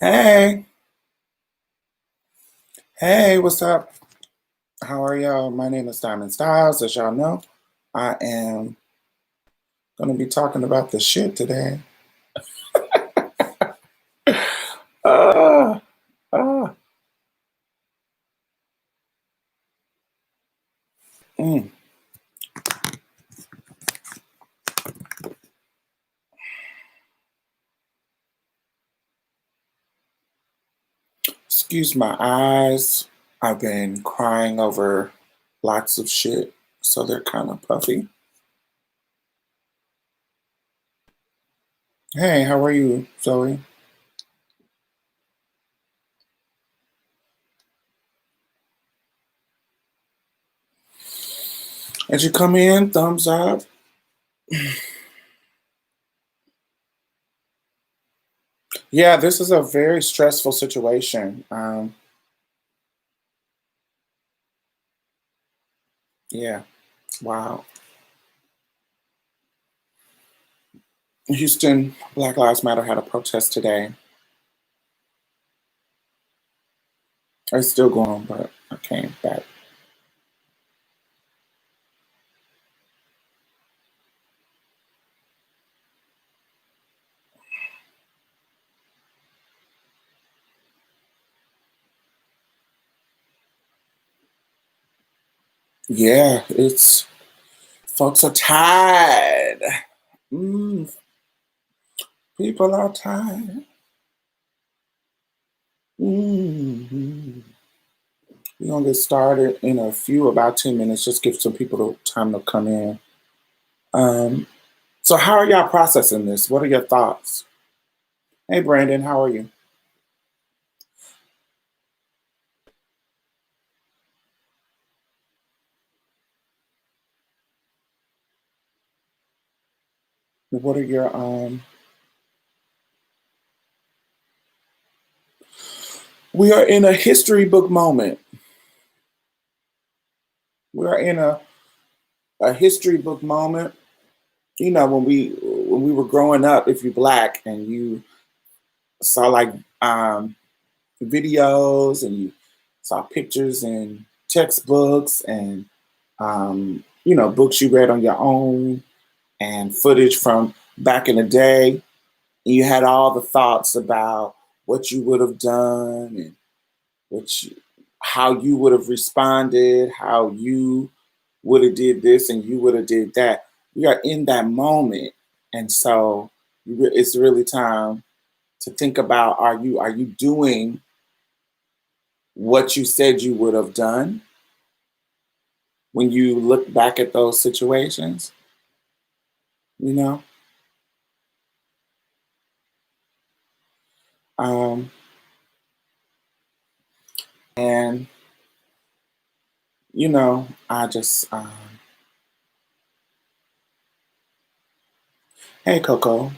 Hey, hey, what's up? How are y'all? My name is Diamond Styles. As y'all know, I am going to be talking about the shit today. Ah, ah, mm. Excuse my eyes. I've been crying over lots of shit, so they're kind of puffy. Hey, how are you, Zoe? As you come in, thumbs up. Yeah, this is a very stressful situation. Yeah, wow. Houston, Black Lives Matter had a protest today. It's still going, but I came back. Yeah, it's folks are tired. Mm, people are tired. Mm. We're gonna get started in a few, about 10 minutes. Just give some people time to come in. Um, so how are y'all processing this? What are your thoughts? Hey, Brandon, how are you? What are your We are in a history book moment. We are in a history book moment. You know, when we were growing up, if you're black and you saw like um videos and you saw pictures in textbooks and books you read on your own and footage from back in the day. And you had all the thoughts about what you would have done and what you, how you would have responded, how you would have did this and you would have did that. We are in that moment, and so it's really time to think about: are you doing what you said you would have done when you look back at those situations, you know? Um, and, I just, hey, Coco.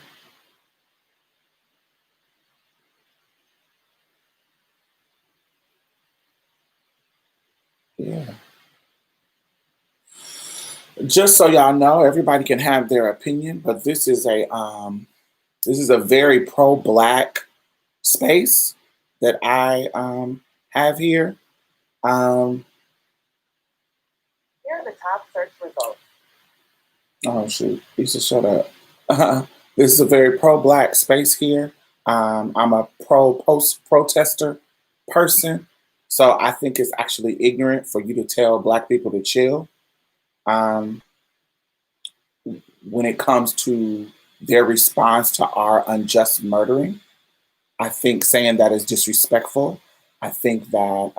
Yeah. Just so y'all know, everybody can have their opinion, but this is a very pro-black space that I have here. Um, Here are the top search results. Oh shoot, you should shut up. This is a very pro-black space here. I'm a pro-post protester person, so I think it's actually ignorant for you to tell black people to chill um, when it comes to their response to our unjust murdering. I think saying that is disrespectful. I think that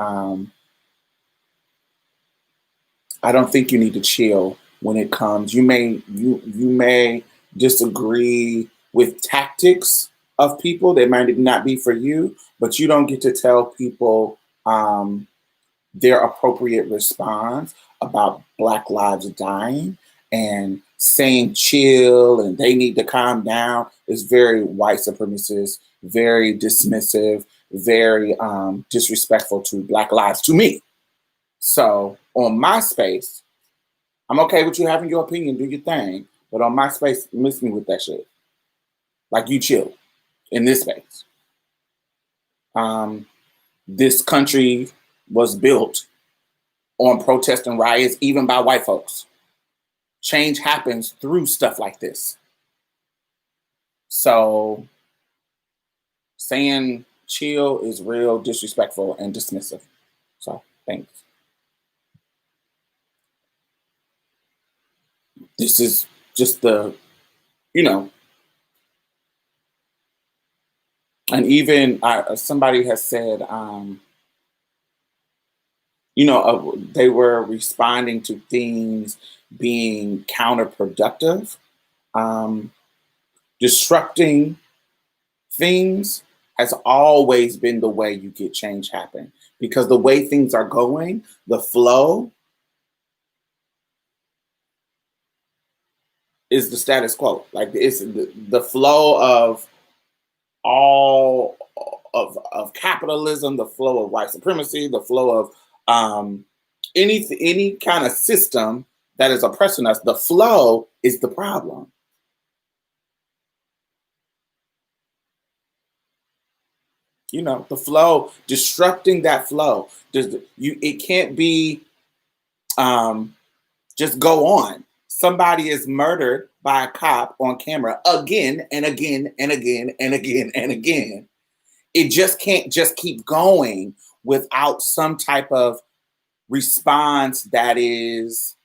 I don't think you need to chill when it comes. You may disagree with tactics of people that might not be for you, but you don't get to tell people um, their appropriate response about Black lives dying and saying chill and they need to calm down is very white supremacist, very dismissive, very disrespectful to Black lives to me. So on my space, I'm okay with you having your opinion, do your thing. But on my space, miss me with that shit. Like you chill in this space. Um, this country was built on protest and riots, even by white folks. Change happens through stuff like this. So saying chill is real disrespectful and dismissive. So thanks. This is just the, you know, and even somebody has said, they were responding to things being counterproductive, um, disrupting things has always been the way you get change happen, because the way things are going, the flow is the status quo. Like it's the flow of all of capitalism, the flow of white supremacy, the flow of any kind of system that is oppressing us. The flow is the problem. The flow, disrupting that flow. It can't be um, just go on. Somebody is murdered by a cop on camera again and again and again and again and again. It just can't just keep going without some type of response that is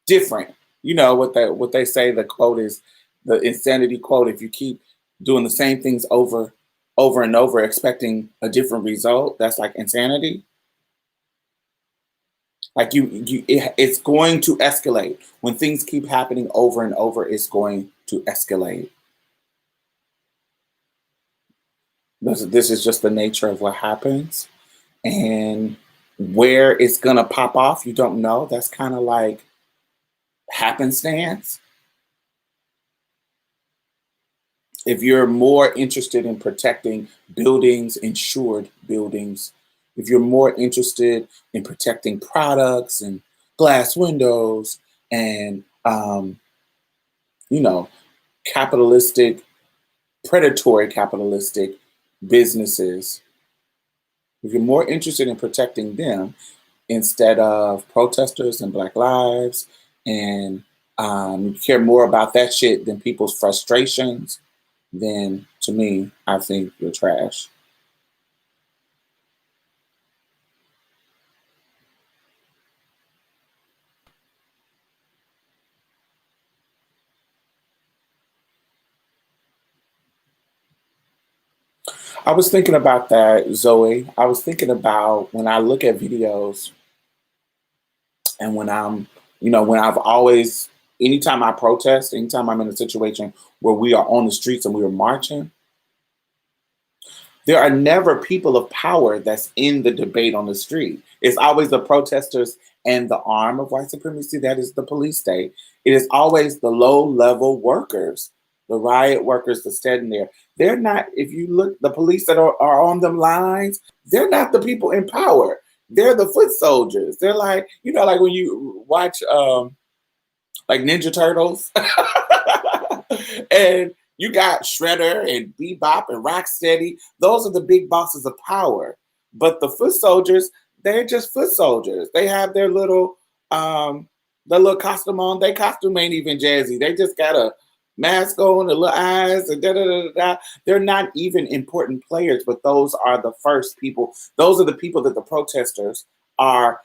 different. What they say, the quote is the insanity quote: if you keep doing the same things over and over expecting a different result, that's like insanity. Like it's going to escalate. When things keep happening over and over, it's going to escalate. This is just the nature of what happens. And where it's gonna pop off, you don't know. That's kind of like happenstance. If you're more interested in protecting buildings, insured buildings, if you're more interested in protecting products and glass windows and you know capitalistic, predatory capitalistic businesses, if you're more interested in protecting them instead of protesters and Black lives, and you care more about that shit than people's frustrations, then to me, I think you're trash. I was thinking about that, Zoe. I was thinking about when I look at videos and when I've always, anytime I protest, anytime I'm in a situation where we are on the streets and we are marching, there are never people of power that's in the debate on the street. It's always the protesters and the arm of white supremacy, that is the police state. It is always the low level workers, the riot workers that's standing there. They're not, if you look, the police that are on them lines, they're not the people in power. They're the foot soldiers. They're like, like when you watch like Ninja Turtles. And you got Shredder and Bebop and Rocksteady. Those are the big bosses of power. But the foot soldiers, they're just foot soldiers. They have their little costume on. Their costume ain't even jazzy. They just got a mask on, the little eyes, and da da da da da. They're not even important players, but those are the first people. Those are the people that the protesters are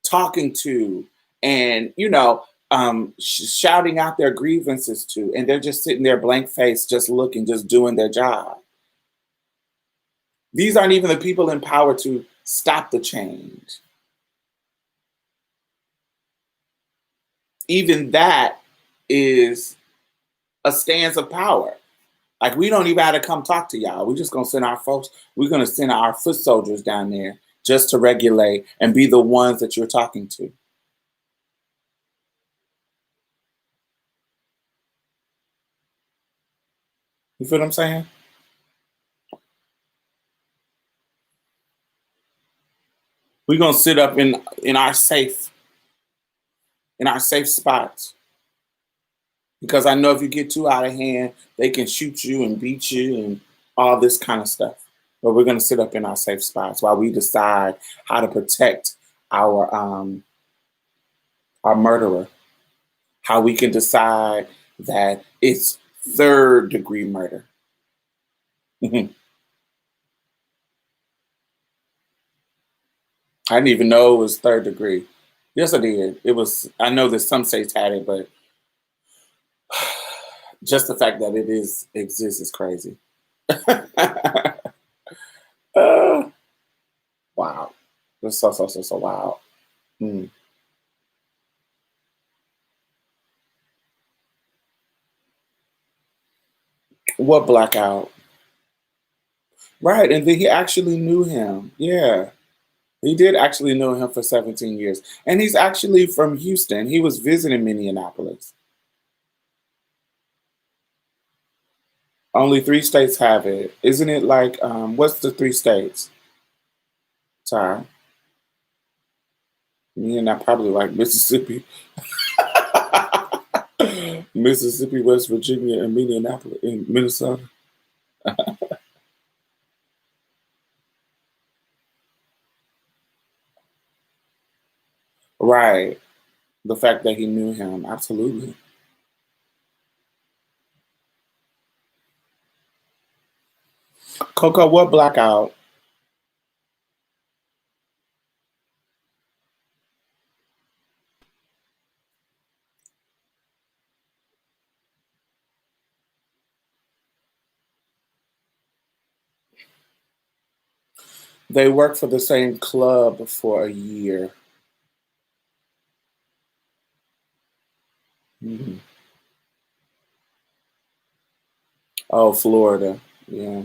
talking to, and shouting out their grievances to, and they're just sitting there blank face, just looking, just doing their job. These aren't even the people in power to stop the change. Even that is a stance of power. Like, we don't even have to come talk to y'all. We're just gonna send our folks, we're gonna send our foot soldiers down there just to regulate and be the ones that you're talking to. You feel what I'm saying? We're gonna sit up in our safe spots. Because I know if you get too out of hand, they can shoot you and beat you, and all this kind of stuff. But we're going to sit up in our safe spots while we decide how to protect our murderer, how we can decide that it's third degree murder. I didn't even know it was third degree. Yes, I did. It was. I know that some states had it, but just the fact that it is exists is crazy. Uh, wow, that's so wild. Mm. What blackout? Right, and then he actually knew him. Yeah, he did actually know him for 17 years, and he's actually from Houston. He was visiting Minneapolis. Only three states have it, isn't it? Like, what's the three states? Ty, me and I probably like Mississippi, Mississippi, West Virginia, and Minneapolis, in Minnesota. Right. The fact that he knew him, absolutely. Coco, what blackout? They worked for the same club for a year. Mhm. Oh, Florida. Yeah.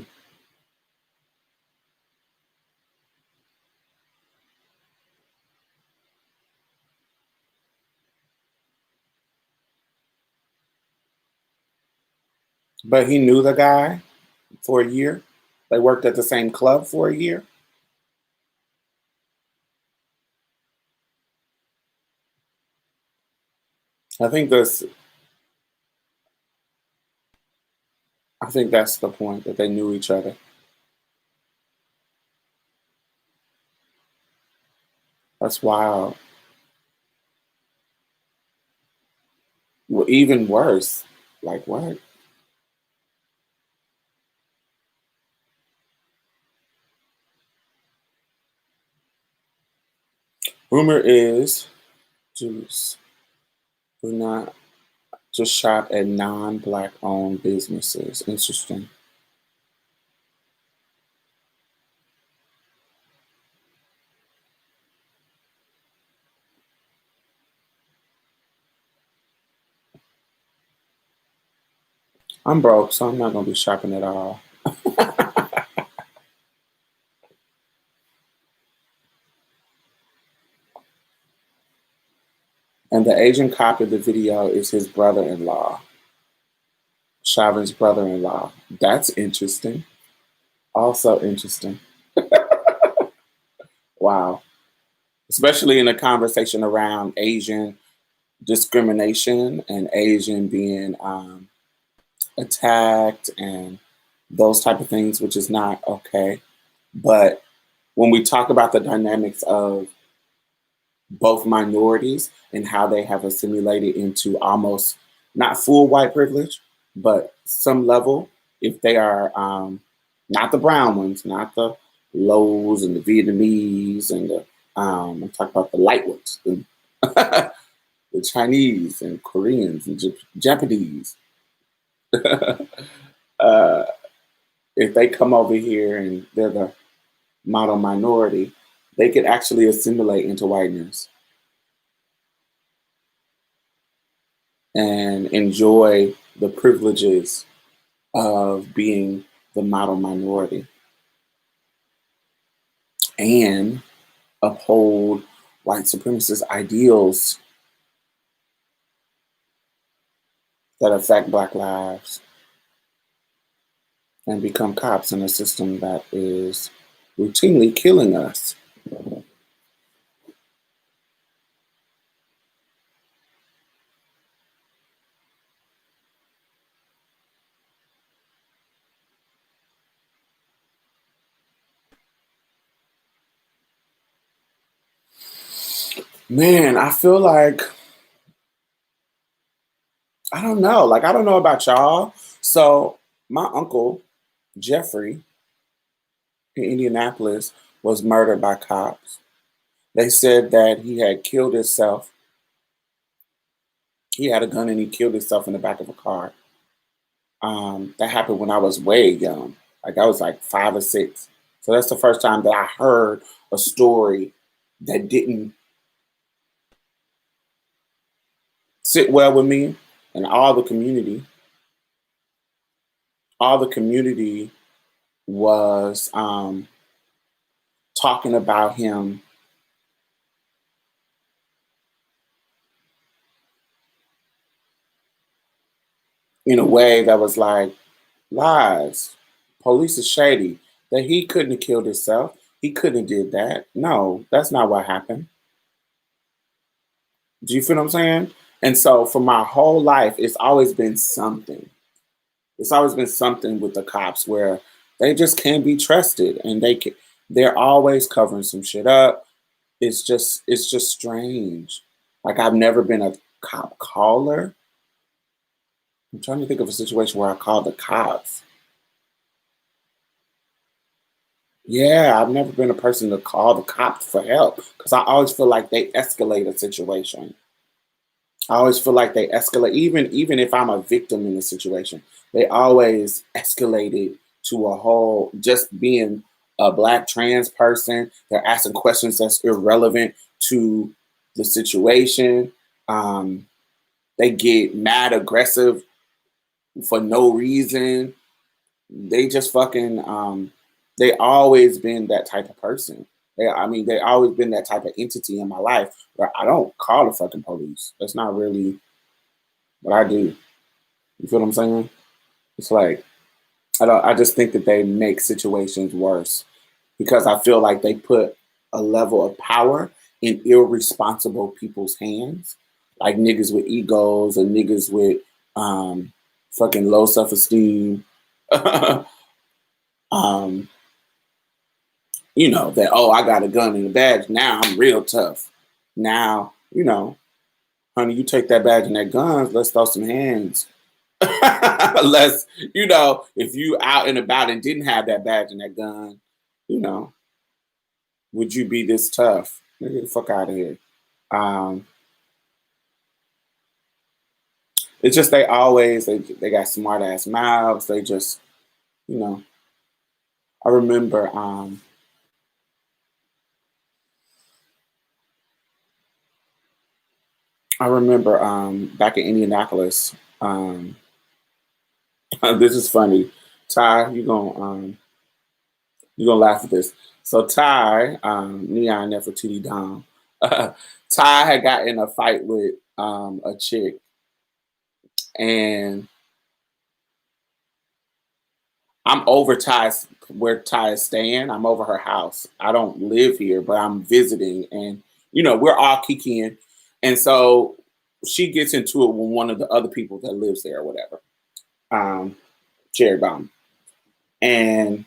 But he knew the guy for a year. They worked at the same club for a year. I think that's I think that's the point that they knew each other. That's wild. Well, even worse. Like what? Rumor is Jews do not just shop at non-black owned businesses. Interesting. I'm broke, so I'm not gonna be shopping at all. And the Asian cop in the video is his brother-in-law, Shavin's brother-in-law. That's interesting. Also interesting. Wow. Especially in a conversation around Asian discrimination and Asian being attacked and those type of things, which is not okay. But when we talk about the dynamics of both minorities and how they have assimilated into almost not full white privilege, but some level, if they are not the brown ones, not the Lows and the Vietnamese and the I'm talking about the light ones, the Chinese and Koreans and Japanese. uh, if they come over here and they're the model minority, they could actually assimilate into whiteness and enjoy the privileges of being the model minority and uphold white supremacist ideals that affect Black lives and become cops in a system that is routinely killing us. Man, I feel like I don't know. Like I don't know about y'all. So my uncle Jeffrey in Indianapolis was murdered by cops. They said that he had killed himself. He had a gun and he killed himself in the back of a car. That happened when I was way young. Like I was like 5 or 6. So that's the first time that I heard a story that didn't sit well with me and all the community was talking about him in a way that was like lies. Police is shady. That he couldn't have killed himself. He couldn't have did that. No, that's not what happened. Do you feel what I'm saying? And so for my whole life, it's always been something. It's always been something with the cops where they just can't be trusted, and they're always covering some shit up. It's just strange. Like I've never been a cop caller. I'm trying to think of a situation where I called the cops. Yeah, I've never been a person to call the cops for help because I always feel like they escalate a situation. I always feel like they escalate, even if I'm a victim in the situation, they always escalate it to a whole just being a black trans person. They're asking questions that's irrelevant to the situation. Um, they get mad aggressive for no reason. They just fucking they always been that type of person. They always been that type of entity in my life where I don't call the fucking police. That's not really what I do. You feel what I'm saying? It's like I just think that they make situations worse because I feel like they put a level of power in irresponsible people's hands. Like niggas with egos and niggas with fucking low self-esteem. um, that, oh, I got a gun and a badge. Now I'm real tough. Now, honey, you take that badge and that gun, let's throw some hands. Let's, if you out and about and didn't have that badge and that gun, you know, would you be this tough? Get the fuck out of here. Um, it's just they got smart ass mouths. They just, you know, I remember back in Indianapolis. This is funny. Ty, you gonna laugh at this. So Ty, Neon Nefertiti Dom, Ty had got in a fight with a chick, and I'm over Ty's where Ty is staying. I'm over her house. I don't live here, but I'm visiting, and we're all kikiing, and so she gets into it with one of the other people that lives there or whatever, Cherry Bomb, and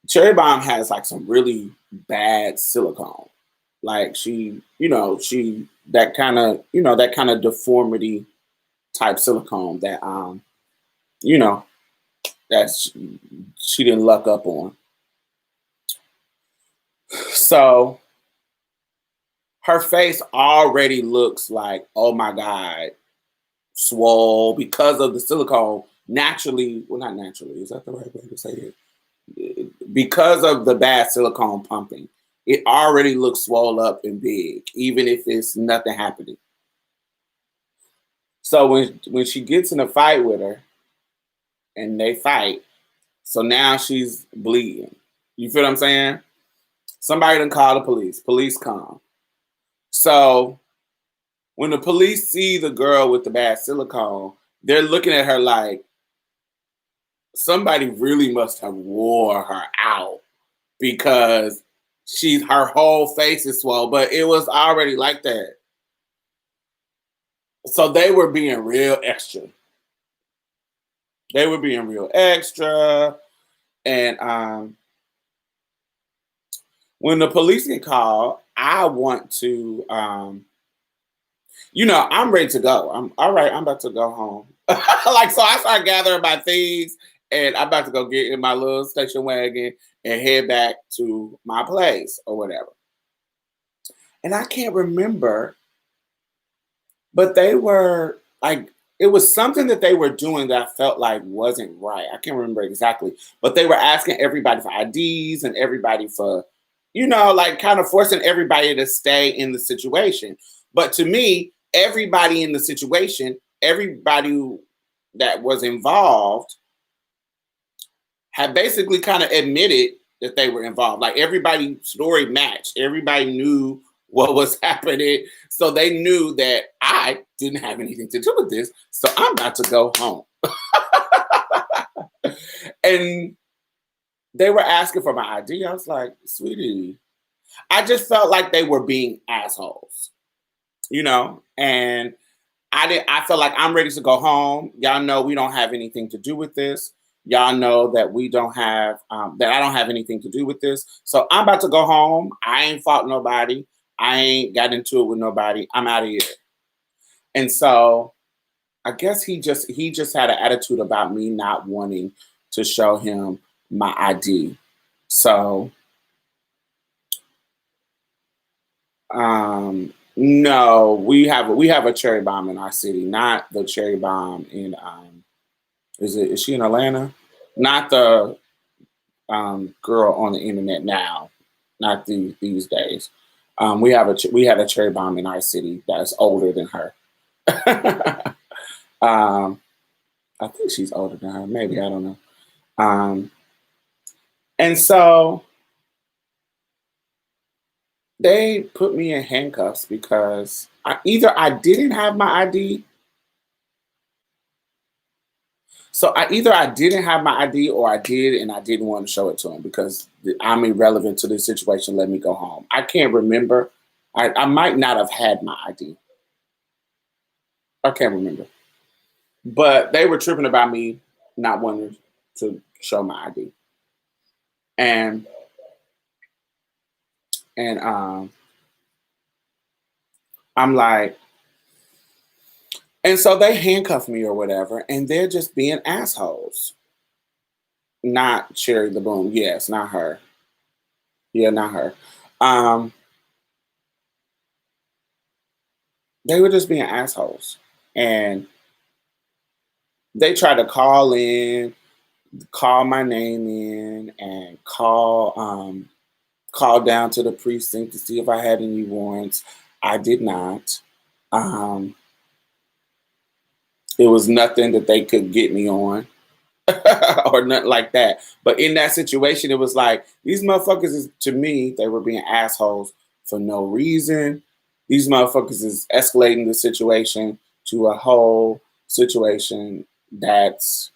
Cherry Bomb has like some really bad silicone. Like she that kind of deformity type silicone that you know that she didn't luck up on. So her face already looks like, oh my God, swole because of the silicone. Naturally, well, not naturally, is that the right way to say it? Because of the bad silicone pumping, it already looks swole up and big, even if it's nothing happening. So when she gets in a fight with her and they fight, so now she's bleeding. You feel what I'm saying? Somebody done call the police. Police come. So when the police see the girl with the bad silicone, they're looking at her like somebody really must have wore her out because her whole face is swollen, but it was already like that. So they were being real extra. They were being real extra. And when the police get called, I want to, I'm ready to go. I'm all right. I'm about to go home. Like, so I start gathering my things and I'm about to go get in my little station wagon and head back to my place or whatever. And I can't remember, but they were like, it was something that they were doing that I felt like wasn't right. I can't remember exactly, but they were asking everybody for IDs and everybody for, like kind of forcing everybody to stay in the situation. But to me, everybody in the situation, that was involved had basically kind of admitted that they were involved. Like everybody's story matched. Everybody knew what was happening. So they knew that I didn't have anything to do with this. So I'm about to go home. And they were asking for my ID. I was like, sweetie, I just felt like they were being assholes, and I felt like I'm ready to go home. Y'all know we don't have anything to do with this. Y'all know that we don't have that I don't have anything to do with this. So I'm about to go home. I ain't fought nobody. I ain't got into it with nobody. I'm out of here. And so I guess he just had an attitude about me not wanting to show him my ID. So no, we have a cherry bomb in our city, not the cherry bomb in is she in Atlanta? Not the girl on the internet now, not these days. We had a cherry bomb in our city that's older than her. um, I think she's older than her. Maybe I don't know. Um, and so they put me in handcuffs because either I didn't have my ID. So I didn't have my ID or I did and I didn't want to show it to him because I'm irrelevant to this situation. Let me go home. I can't remember. I might not have had my ID. I can't remember. But they were tripping about me not wanting to show my ID. And and I'm like, and so they handcuff me or whatever, and they're just being assholes. Not Cherry the Boom. Yes, not her. Yeah, not her. Um, they were just being assholes. And they tried to call my name in, and call down to the precinct to see if I had any warrants. I did not. Um, it was nothing that they could get me on or nothing like that. But in that situation, it was like these motherfuckers is to me, they were being assholes for no reason. These motherfuckers is escalating the situation to a whole situation that's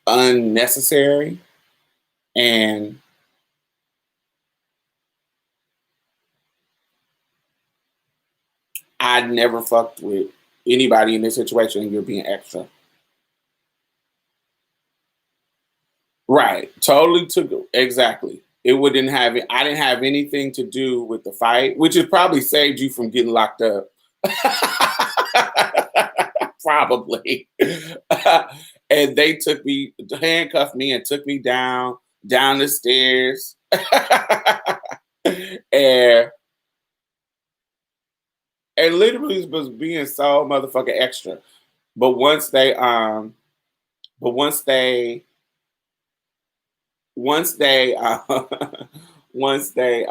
unnecessary. And I never fucked with anybody in this situation and you're being extra. Right. Totally took exactly. It wouldn't have it. I didn't have anything to do with the fight, which has probably saved you from getting locked up. Probably. And they handcuffed me and took me down the stairs. and and literally was being so motherfucking extra. But once they but once they once they once they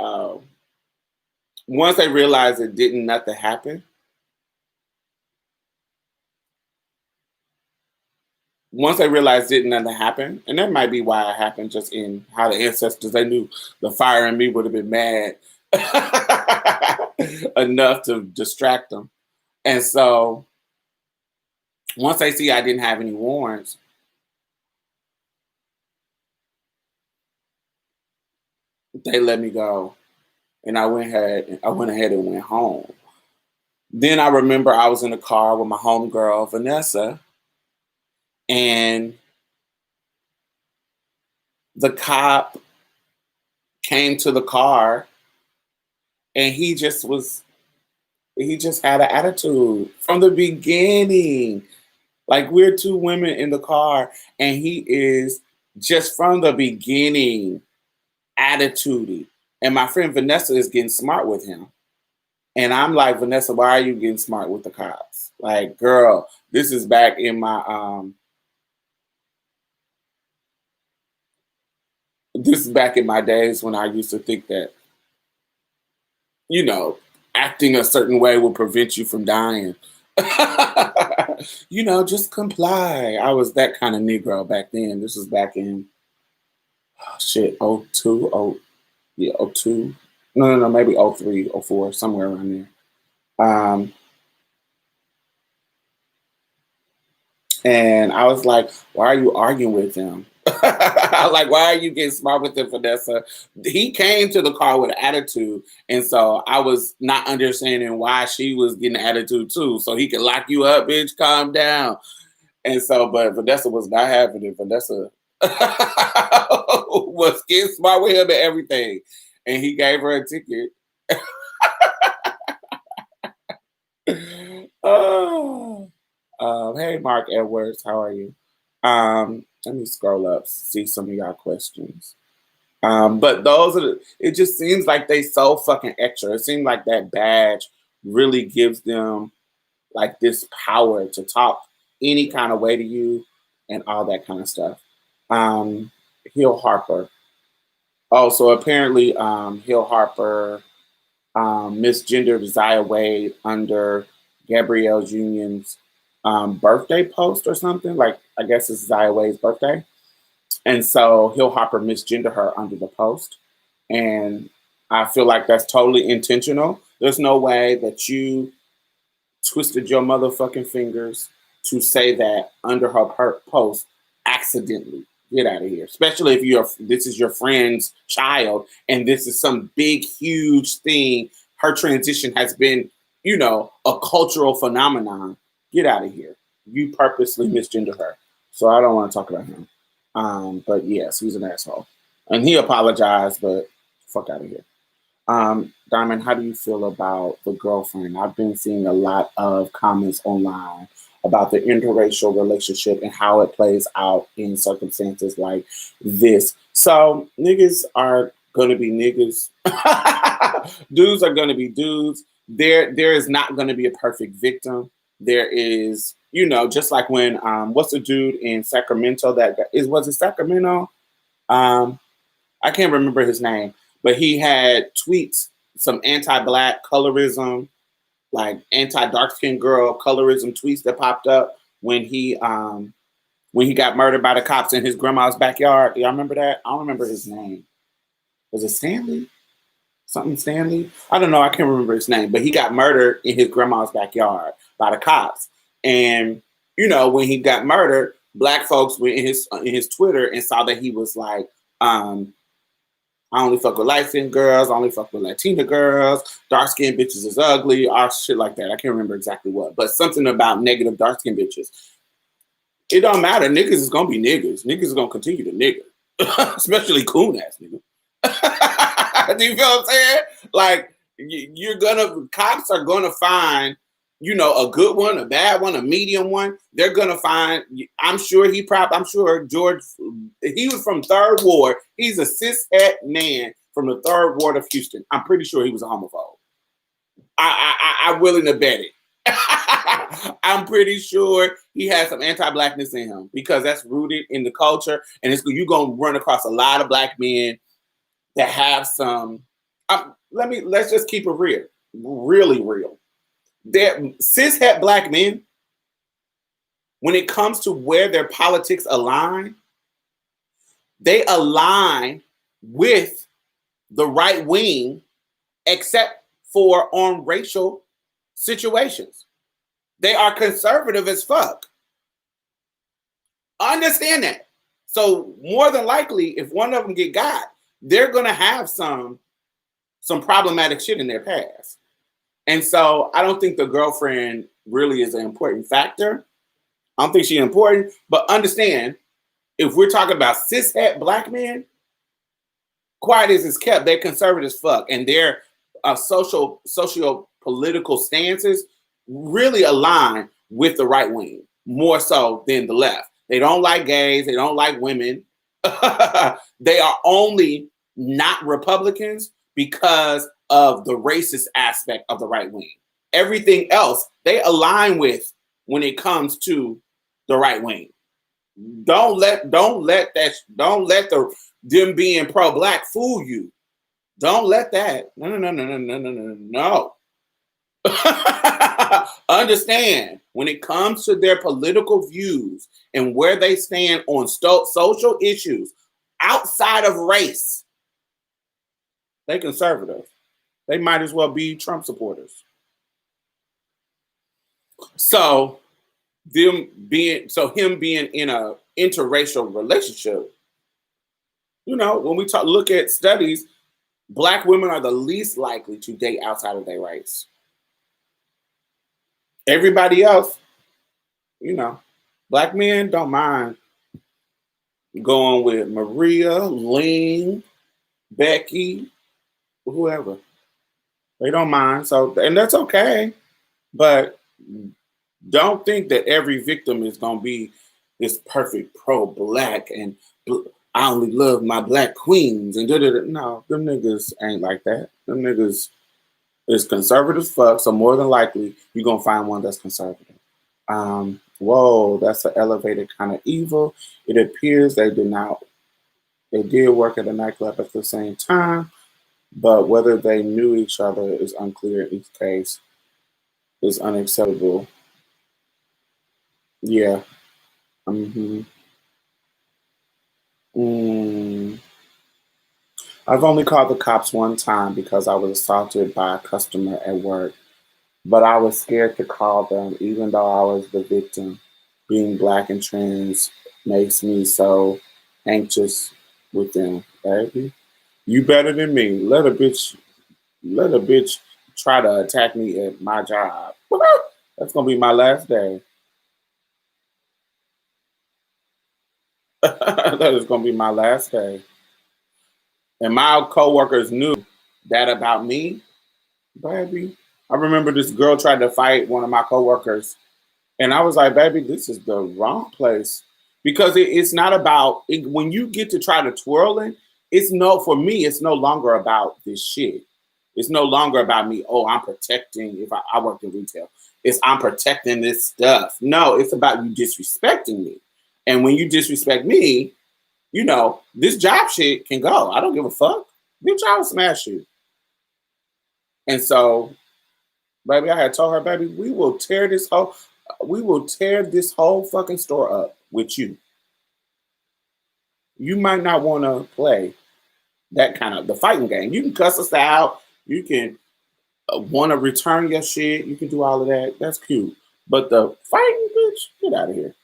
realized it didn't nothing happen, once they realized didn't nothing happen, and that might be why it happened, just in how the ancestors they knew the fire in me would have been mad enough to distract them. And so once they see I didn't have any warrants, they let me go. And I went ahead and went home. Then I remember I was in the car with my homegirl Vanessa, and the cop came to the car and he just had an attitude from the beginning. Like, we're two women in the car and he is just from the beginning attitudey. And my friend Vanessa is getting smart with him. And I'm like, Vanessa, why are you getting smart with the cops? Like, girl, this is back in my days when I used to think that, you know, acting a certain way will prevent you from dying. You know, just comply. I was that kind of Negro back then. This was back in '02, '02. No, maybe '03, '04, somewhere around there. And I was like, why are you arguing with him? Like, why are you getting smart with him, Vanessa? He came to the car with an attitude. And so I was not understanding why she was getting an attitude too. So he could lock you up, bitch, calm down. And so, but Vanessa was not having it. Vanessa was getting smart with him and everything. And he gave her a ticket. Oh. Hey, Mark Edwards, how are you? Let me scroll up, see some of y'all questions. But it just seems like they so fucking extra. It seems like that badge really gives them like this power to talk any kind of way to you and all that kind of stuff. Hill Harper. Oh, so apparently Hill Harper misgendered Zaya Wade under Gabrielle Union's birthday post or something. Like, I guess it's Zaya Wade's birthday. And so Hill Harper misgendered her under the post. And I feel like that's totally intentional. There's no way that you twisted your motherfucking fingers to say that under her post accidentally. Get out of here. Especially if this is your friend's child and this is some big, huge thing. Her transition has been, you know, a cultural phenomenon. Get out of here. You purposely misgender her. So I don't want to talk about him. But yes, he's an asshole. And he apologized, but fuck out of here. Diamond, how do you feel about the girlfriend? I've been seeing a lot of comments online about the interracial relationship and how it plays out in circumstances like this. So niggas are going to be niggas. Dudes are going to be dudes. There is not going to be a perfect victim. There is, you know, just like when, what's the dude in Sacramento was it Sacramento? I can't remember his name, but he had tweets, some anti-black colorism, like anti-dark-skinned girl colorism tweets that popped up when he got murdered by the cops in his grandma's backyard. Do y'all remember that? I don't remember his name. Was it Stanley? Something Stanley? I don't know. I can't remember his name, but he got murdered in his grandma's backyard by the cops. And, you know, when he got murdered, black folks went in his Twitter and saw that he was like, I only fuck with light-skinned girls, I only fuck with Latina girls, dark-skinned bitches is ugly, all shit like that. I can't remember exactly what, but something about negative dark-skinned bitches. It don't matter. Niggas is gonna be niggas. Niggas is gonna continue to nigga. Especially coon-ass niggas. Do you feel what I'm saying? Like, cops are gonna find, you know, a good one, a bad one, a medium one. They're gonna find, I'm sure George, he was from 3rd Ward. He's a cishet man from the 3rd Ward of Houston. I'm pretty sure he was a homophobe. I'm willing to bet it. I'm pretty sure he has some anti-blackness in him because that's rooted in the culture. And you're gonna run across a lot of black men that have some. Let's just keep it real, really real. They're cishet black men. When it comes to where their politics align, they align with the right wing, except for on racial situations. They are conservative as fuck. Understand that. So more than likely, if one of them get got, they're gonna have some problematic shit in their past. And so I don't think the girlfriend really is an important factor. I don't think she's important, but understand, if we're talking about cishet black men, quiet as it's kept, they're conservative as fuck, and their socio political stances really align with the right wing more so than the left. They don't like gays. They don't like women. They are only not Republicans because of the racist aspect of the right wing. Everything else they align with when it comes to the right wing. Don't let them being pro-black fool you. Don't let that. No. Understand, when it comes to their political views and where they stand on social issues outside of race, they conservative. They might as well be Trump supporters. So him being in a interracial relationship, when we look at studies, Black women are the least likely to date outside of their race. Everybody else, Black men don't mind going with Maria, Ling, Becky, whoever. They don't mind. So, and that's okay. But don't think that every victim is going to be this perfect pro-Black and I only love my Black queens and da-da-da. No, them niggas ain't like that. Them niggas is conservative as fuck. So more than likely, you're going to find one that's conservative. Whoa, that's an elevated kind of evil. It appears they did work at a nightclub at the same time, but whether they knew each other is unclear in each case. Is unacceptable. Yeah. Mm-hmm. I've only called the cops one time because I was assaulted by a customer at work, but I was scared to call them even though I was the victim. Being Black and trans makes me so anxious with them, baby. You better than me. Let a bitch try to attack me at my job. That's gonna be my last day. That is gonna be my last day. And my coworkers knew that about me, baby. I remember this girl tried to fight one of my coworkers, and I was like, baby, this is the wrong place. Because it's not about when you get to try to twirl it, for me, it's no longer about this shit. It's no longer about me. Oh, I'm protecting. If I work in retail, I'm protecting this stuff. No, it's about you disrespecting me. And when you disrespect me, this job shit can go. I don't give a fuck. Bitch, I will smash you. And so, baby, I had told her, baby, we will tear this whole fucking store up with you. You might not want to play that kind of the fighting game. You can cuss us out. You can want to return your shit. You can do all of that. That's cute. But the fighting, bitch, get out of here.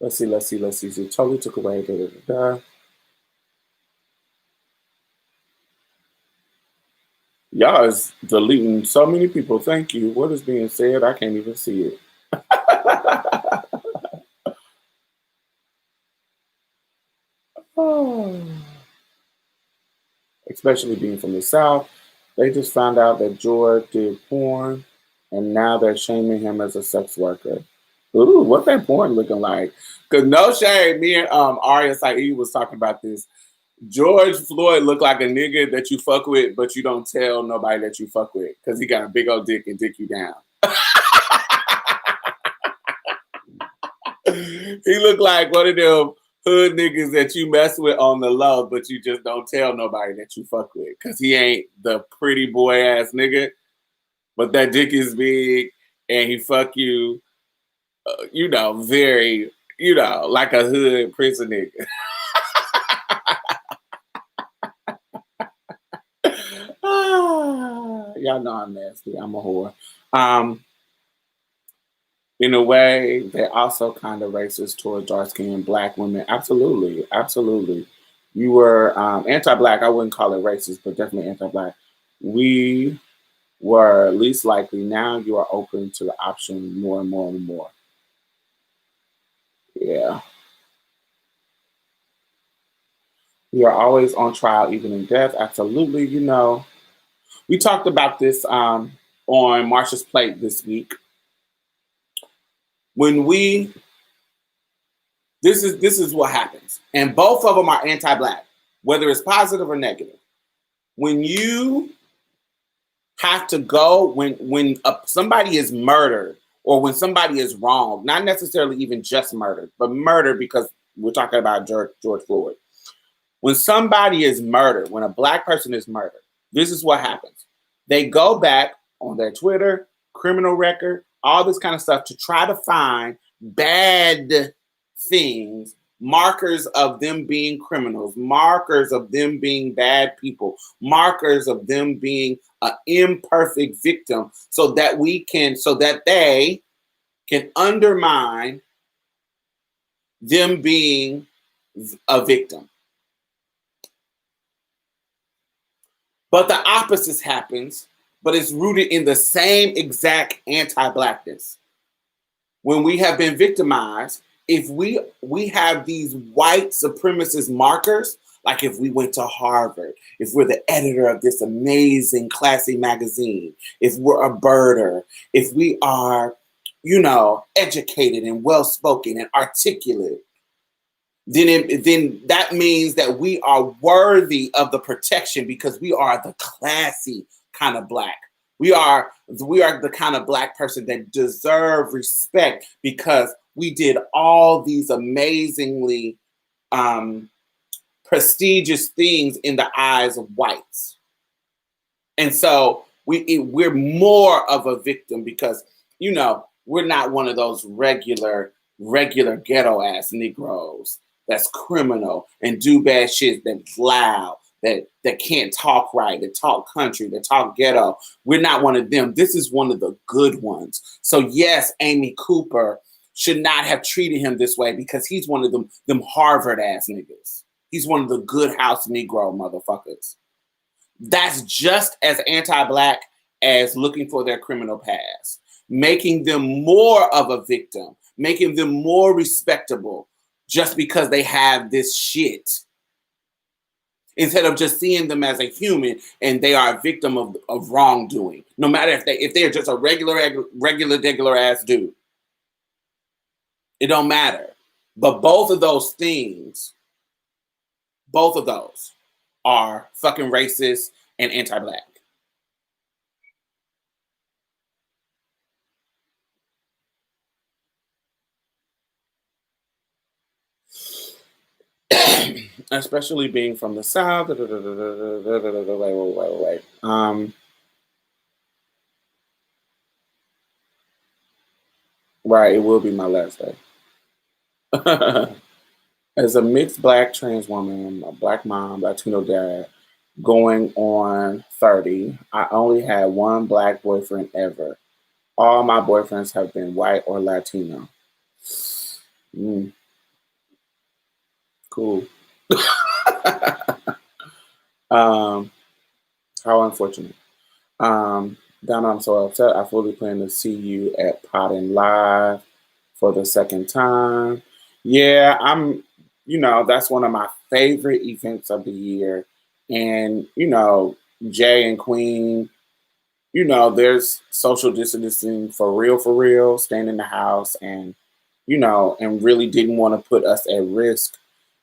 Let's see. So totally took away. Y'all is deleting so many people. Thank you. What is being said? I can't even see it. Oh. Especially being from the South. They just found out that George did porn, and now they're shaming him as a sex worker. Ooh, what that porn looking like? Cause no shade, me and Aria Saeed was talking about this. George Floyd looked like a nigga that you fuck with, but you don't tell nobody that you fuck with, cause he got a big old dick and dick you down. He looked like one of them hood niggas that you mess with on the low, but you just don't tell nobody that you fuck with, cause he ain't the pretty boy ass nigga, but that dick is big and he fuck you, very, like a hood prison nigga. Y'all know I'm nasty. I'm a whore. In a way, they're also kind of racist towards dark-skinned Black women. Absolutely, absolutely. You were anti-Black. I wouldn't call it racist, but definitely anti-Black. We were least likely. Now you are open to the option more and more and more. Yeah. We are always on trial, even in death. Absolutely, we talked about this on Marsha's Plate this week. When we this is what happens, and both of them are anti-black, whether it's positive or negative. When you have to go when somebody is murdered or when somebody is wronged, not necessarily even just murdered, but murdered because we're talking about George Floyd. When somebody is murdered, when a black person is murdered, this is what happens. They go back on their Twitter, criminal record, all this kind of stuff to try to find bad things, markers of them being criminals, markers of them being bad people, markers of them being an imperfect victim, so that they can undermine them being a victim. But the opposite happens, but it's rooted in the same exact anti-blackness. When we have been victimized, if we have these white supremacist markers, like if we went to Harvard, if we're the editor of this amazing classy magazine, if we're a birder, if we are, educated and well-spoken and articulate, then that means that we are worthy of the protection because we are the classy kind of black. We are the kind of black person that deserve respect because we did all these amazingly prestigious things in the eyes of whites. And so we're more of a victim because, we're not one of those regular ghetto ass Negroes that's criminal and do bad shit, that's loud, that can't talk right, that talk country, that talk ghetto. We're not one of them. This is one of the good ones. So yes, Amy Cooper should not have treated him this way because he's one of them Harvard ass niggas. He's one of the good house Negro motherfuckers. That's just as anti-black as looking for their criminal past, making them more of a victim, making them more respectable just because they have this shit. Instead of just seeing them as a human and they are a victim of wrongdoing, no matter if they're just a regular ass dude. It don't matter. But both of those are fucking racist and anti-black. Especially being from the South. Wait. Right, it will be my last day. As a mixed black trans woman, a black mom, Latino dad, going on 30, I only had one black boyfriend ever. All my boyfriends have been white or Latino. Cool. How unfortunate. Donna, I'm so upset. I fully plan to see you at Potting Live for the second time. Yeah, that's one of my favorite events of the year. And, Jay and Queen, there's social distancing for real, staying in the house and, and really didn't want to put us at risk.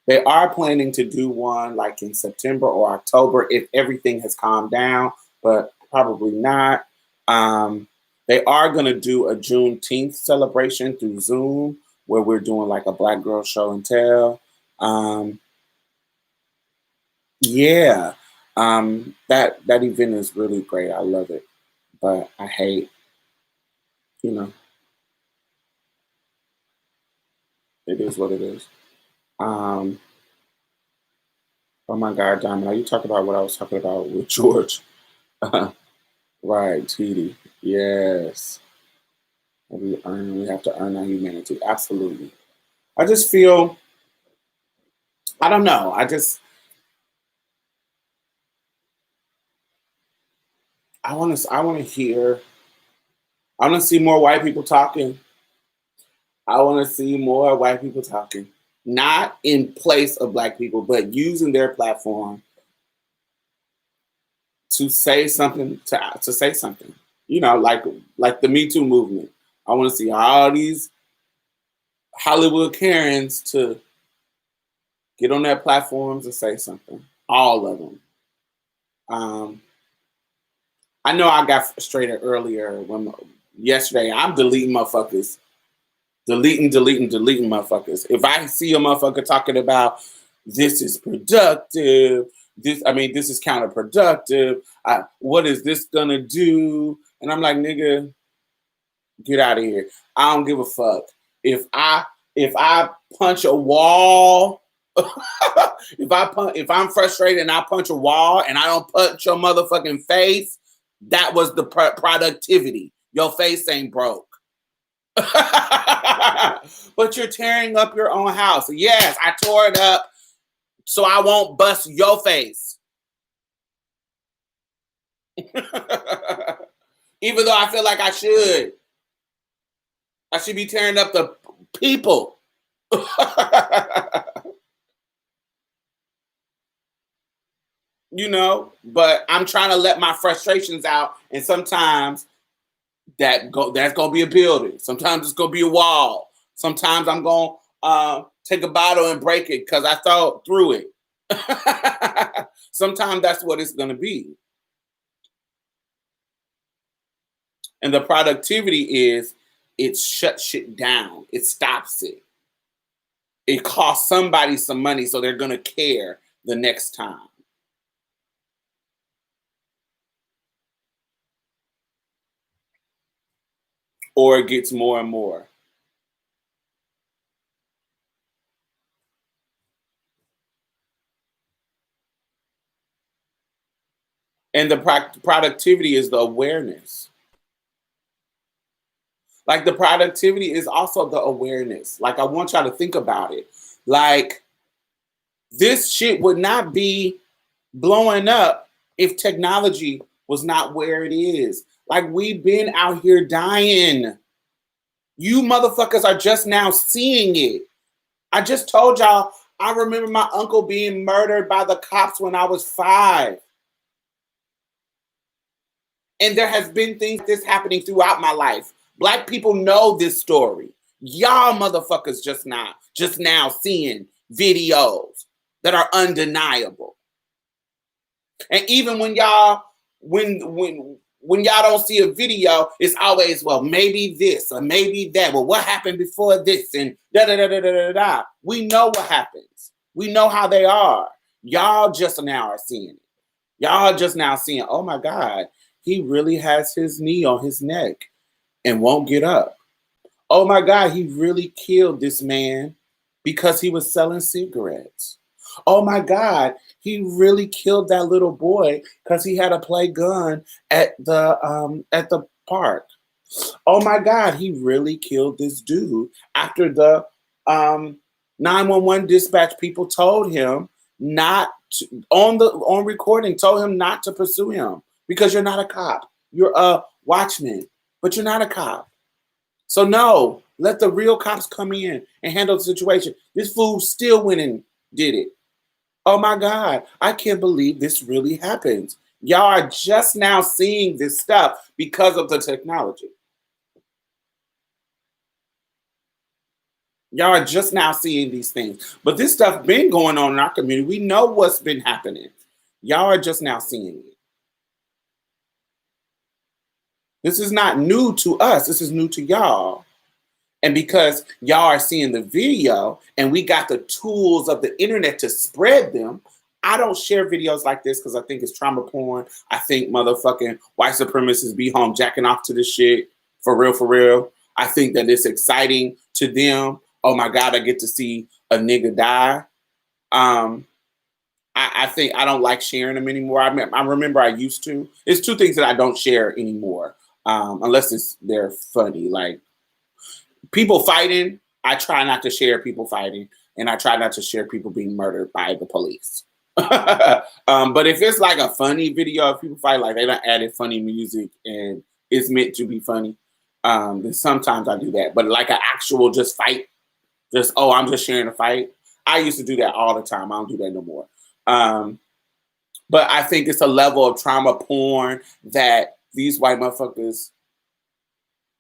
They are planning to do one like in September or October if everything has calmed down, but probably not. They are going to do a Juneteenth celebration through Zoom where we're doing like a Black girl show and tell. Yeah, that event is really great. I love it, but I hate, it is what it is. Oh my God, Diamond, are you talking about what I was talking about with George? Right, TD. Yes. We have to earn our humanity. Absolutely. I just feel, I don't know. I want to hear, I want to see more white people talking. I want to see more white people talking. not in place of Black people, but using their platform to say something, to say something. You know, like the Me Too movement. I want to see all these Hollywood Karens to get on their platforms and say something. All of them. I know I got frustrated earlier when yesterday. I'm deleting motherfuckers. Deleting motherfuckers. If I see a motherfucker talking about this is productive, this is counterproductive. What is this gonna do? And I'm like, nigga, get out of here. I don't give a fuck. If I punch a wall, if I'm frustrated and I punch a wall and I don't punch your motherfucking face, that was the productivity. Your face ain't broke. But you're tearing up your own house. Yes, I tore it up so I won't bust your face. Even though I feel like I should. I should be tearing up the people. You know, but I'm trying to let my frustrations out, and sometimes that's gonna be a building. Sometimes it's gonna be a wall. Sometimes I'm gonna take a bottle and break it because I threw it. Sometimes that's what it's gonna be. And the productivity is it shuts shit down. It stops it. It costs somebody some money, so they're gonna care the next time. Or it gets more and more. And the productivity is the awareness. Like the productivity is also the awareness. Like I want y'all to think about it. Like this shit would not be blowing up if technology was not where it is. Like we've been out here dying. You motherfuckers are just now seeing it. I just told y'all, I remember my uncle being murdered by the cops when I was 5. And there has been things like this happening throughout my life. Black people know this story. Y'all motherfuckers just now seeing videos that are undeniable. And even when y'all don't see a video, it's always, well, maybe this or maybe that. Well, what happened before this? And da da da da da da da. We know what happens. We know how they are. Y'all just now are seeing it. Y'all just now seeing, oh my God, he really has his knee on his neck and won't get up. Oh my God, he really killed this man because he was selling cigarettes. Oh my God, he really killed that little boy because he had a play gun at the park. Oh my God, he really killed this dude after the 911 dispatch people told him not to, on recording, told him not to pursue him because you're not a cop. You're a watchman, but you're not a cop. So no, let the real cops come in and handle the situation. This fool still went and did it. Oh my God, I can't believe this really happens. Y'all are just now seeing this stuff because of the technology. Y'all are just now seeing these things. But this stuff been going on in our community. We know what's been happening. Y'all are just now seeing it. This is not new to us. This is new to y'all. And because y'all are seeing the video and we got the tools of the internet to spread them, I don't share videos like this because I think it's trauma porn. I think motherfucking white supremacists be home jacking off to this shit. For real, for real. I think that it's exciting to them. Oh my God, I get to see a nigga die. I think I don't like sharing them anymore. I remember I used to. It's 2 things that I don't share anymore, unless they're funny. Like people fighting, I try not to share people fighting, and I try not to share people being murdered by the police. But if it's like a funny video of people fight, like they done added funny music and it's meant to be funny, then sometimes I do that. But like an actual just fight, I'm just sharing a fight, I used to do that all the time. I don't do that no more. But I think it's a level of trauma porn that these white motherfuckers,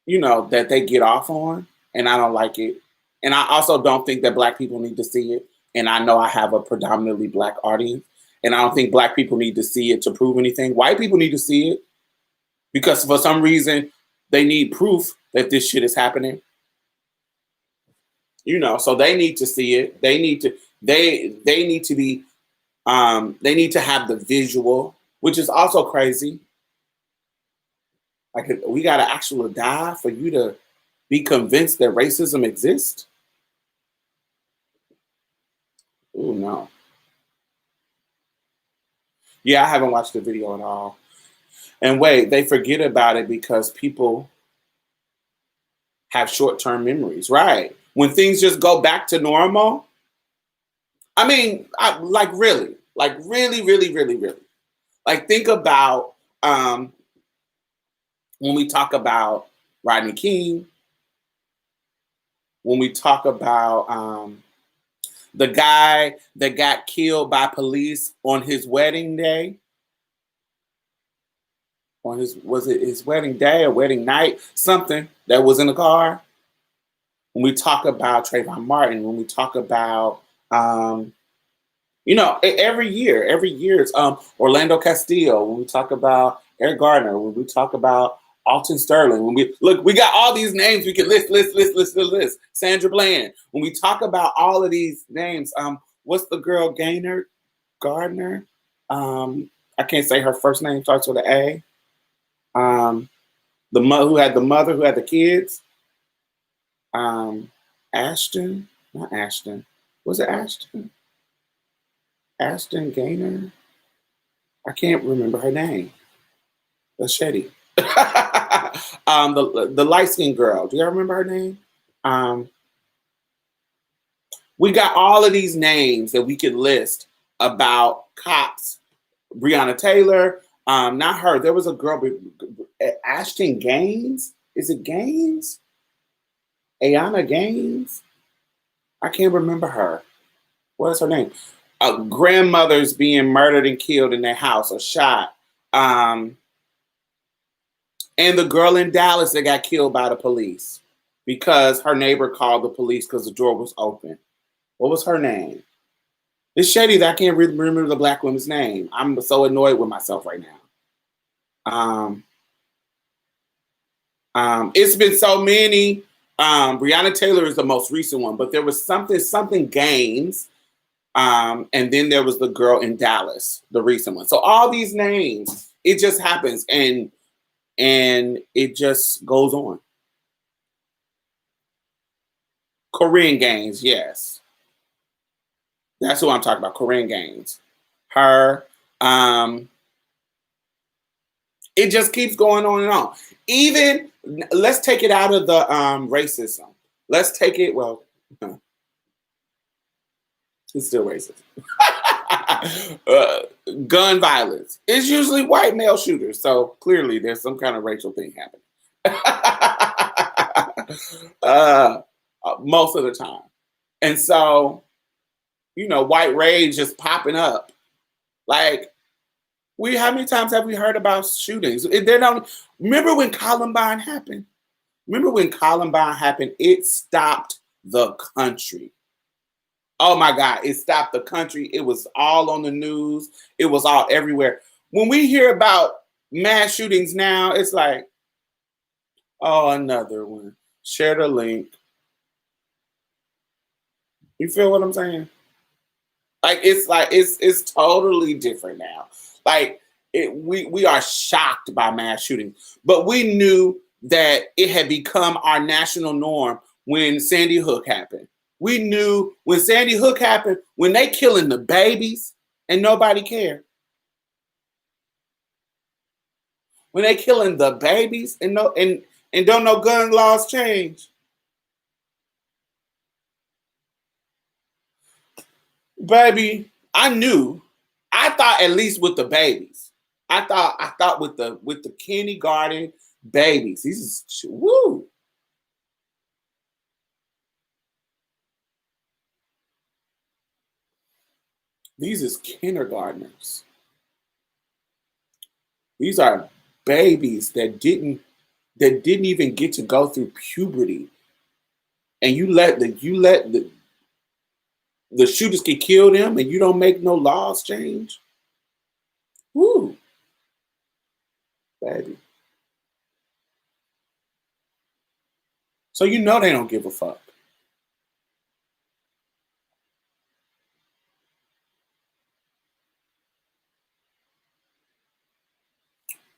that they get off on, and I don't like it. And I also don't think that black people need to see it. And I know I have a predominantly black audience, and I don't think black people need to see it to prove anything. White people need to see it because for some reason they need proof that this shit is happening. So they need to see it. They need to be they need to have the visual, which is also crazy. Like we got to actually die for you to be convinced that racism exists. Oh no. Yeah, I haven't watched the video at all. And wait, they forget about it because people have short-term memories, right? When things just go back to normal. I mean, really, really, really, really. Like think about when we talk about Rodney King, when we talk about the guy that got killed by police on his wedding day, was it his wedding day or wedding night, something that was in the car. When we talk about Trayvon Martin, when we talk about every year it's Orlando Castillo. When we talk about Eric Gardner, when we talk about Alton Sterling, we got all these names we can list. Sandra Bland. When we talk about all of these names, what's the girl Gardner? I can't say her first name, starts with an A. The mother who had the kids. Ashton, not Ashton. Was it Ashton? Ashton Gaynor? I can't remember her name. Shetty. The light-skinned girl. Do y'all remember her name? We got all of these names that we can list about cops. Breonna Taylor, not her. There was a girl, Ashton Gaines. Is it Gaines? Ayana Gaines? I can't remember her. What is her name? Grandmothers being murdered and killed in their house or shot. And the girl in Dallas that got killed by the police because her neighbor called the police because the door was open. What was her name? It's shady that I can't remember the black woman's name. I'm so annoyed with myself right now. It's been so many. Breonna Taylor is the most recent one, but there was something Gaines. And then there was the girl in Dallas, the recent one. So all these names, it just happens and it just goes on. Corinne Gaines, yes. That's who I'm talking about, Corinne Gaines. Her. It just keeps going on and on. Even, let's take it out of the racism. Let's take it, well, it's still racist. Gun violence. It's usually white male shooters. So clearly there's some kind of racial thing happening. Most of the time. And so, white rage just popping up. Like, how many times have we heard about shootings? Remember when Columbine happened? It stopped the country. Oh my God, it stopped the country. It was all on the news. It was all everywhere. When we hear about mass shootings now, it's like, oh, another one. Share the link. You feel what I'm saying? It's totally different now. We are shocked by mass shootings, but we knew that it had become our national norm when Sandy Hook happened. We knew when Sandy Hook happened, when they killing the babies and nobody cared. When they killing the babies and don't know gun laws change. Baby, I thought at least with the babies. I thought with the kindergarten babies. These is woo. These is kindergartners. These are babies that didn't even get to go through puberty, and you let the shooters can kill them, and you don't make no laws change. Woo, baby. So you know they don't give a fuck.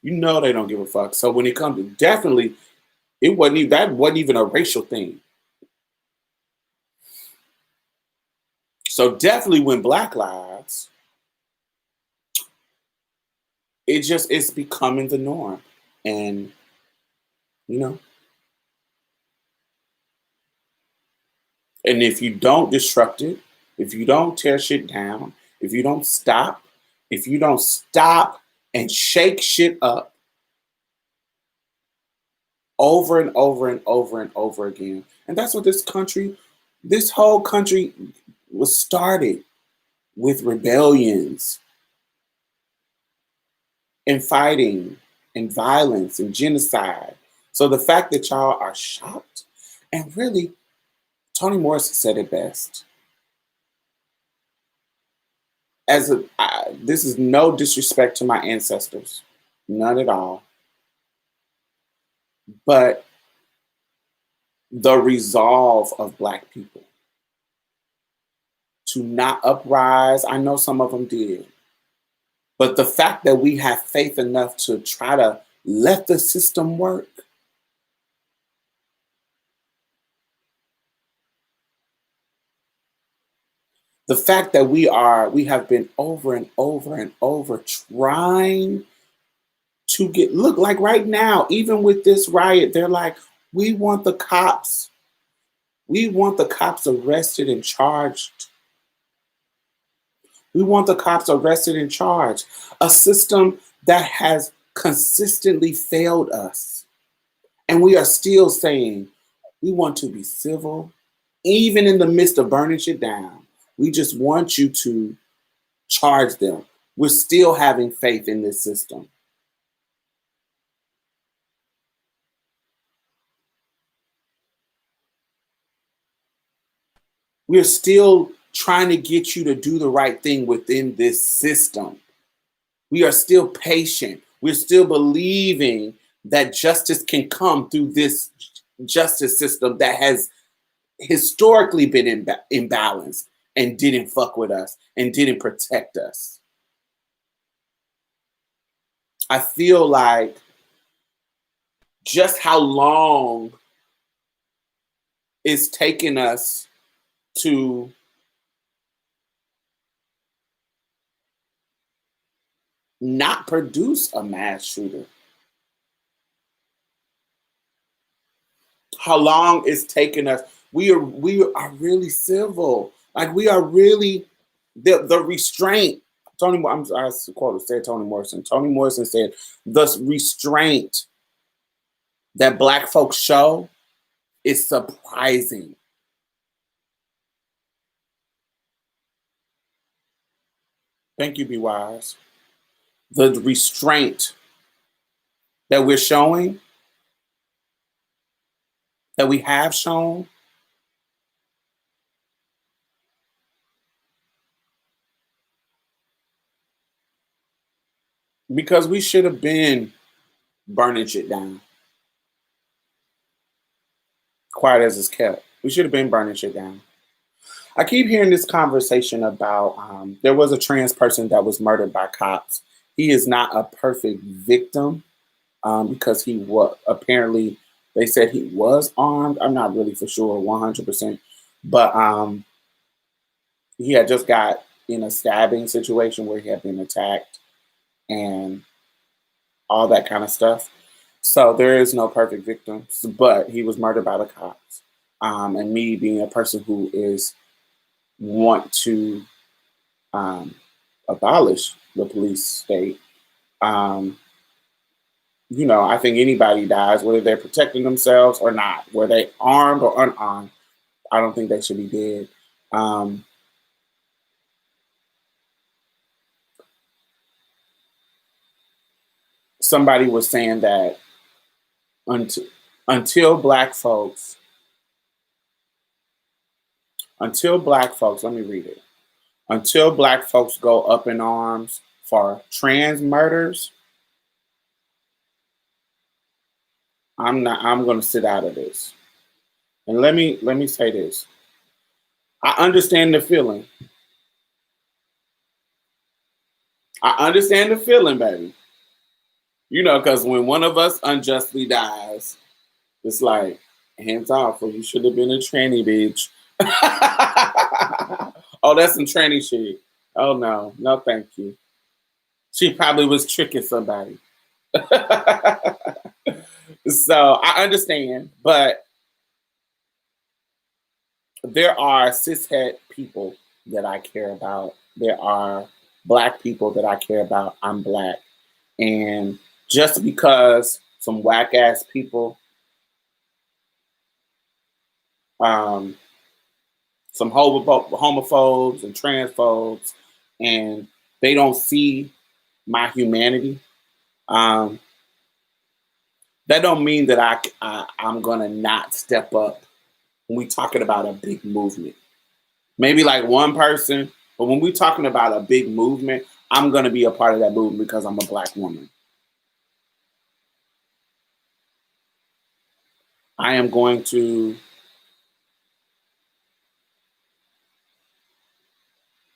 You know they don't give a fuck. So when it comes to definitely, that wasn't even a racial thing. So definitely when Black lives, it's becoming the norm. And you know, and if you don't disrupt it, if you don't tear shit down, if you don't stop, if you don't stop and shake shit up over and over and over and over again. And that's what this whole country was started with rebellions and fighting and violence and genocide. So the fact that y'all are shocked, and really, Toni Morrison said it best. This is no disrespect to my ancestors, none at all. But the resolve of Black people to not uprise, I know some of them did, but the fact that we have faith enough to try to let the system work, the fact that we have been over and over and over trying to get, look, like right now, even with this riot, they're like, we want the cops, we want the cops arrested and charged. We want the cops arrested and charged. A system that has consistently failed us. And we are still saying we want to be civil, even in the midst of burning shit down. We just want you to charge them. We're still having faith in this system. We're still trying to get you to do the right thing within this system. We are still patient. We're still believing that justice can come through this justice system that has historically been imbalanced and didn't fuck with us and didn't protect us. I feel like just how long it's taken us to not produce a mass shooter. How long it's taken us. We are really civil. Like we are really the restraint. I said Toni Morrison. Toni Morrison said the restraint that Black folks show is surprising. Thank you, Be Wise. The restraint that we're showing, that we have shown, because we should have been burning shit down. Quiet as it's kept. We should have been burning shit down. I keep hearing this conversation about there was a trans person that was murdered by cops. He is not a perfect victim because he was apparently, they said he was armed. I'm not really for sure 100%, but he had just got in a stabbing situation where he had been attacked and all that kind of stuff. So there is no perfect victim, but he was murdered by the cops. And me being a person who is want to um, abolish the police state, um, I think anybody dies, whether they're protecting themselves or not, whether they armed or unarmed. I don't think they should be dead. Um, somebody was saying that until until black folks until black folks, let me read it. Until black folks go up in arms for trans murders, I'm going to sit out of this. And let me say this. I understand the feeling. I understand the feeling, baby. You know, because when one of us unjustly dies, it's like, hands off, or you should have been a tranny bitch. Oh, that's some tranny shit. Oh, no. No, thank you. She probably was tricking somebody. So I understand, but there are cishet people that I care about. There are black people that I care about. I'm black. And just because some whack ass people, um, some homophobes and transphobes, and they don't see my humanity, um, that don't mean that I'm gonna not step up when we talking about a big movement. Maybe like one person, but when we talking about a big movement, I'm gonna be a part of that movement because I'm a black woman. I am going to.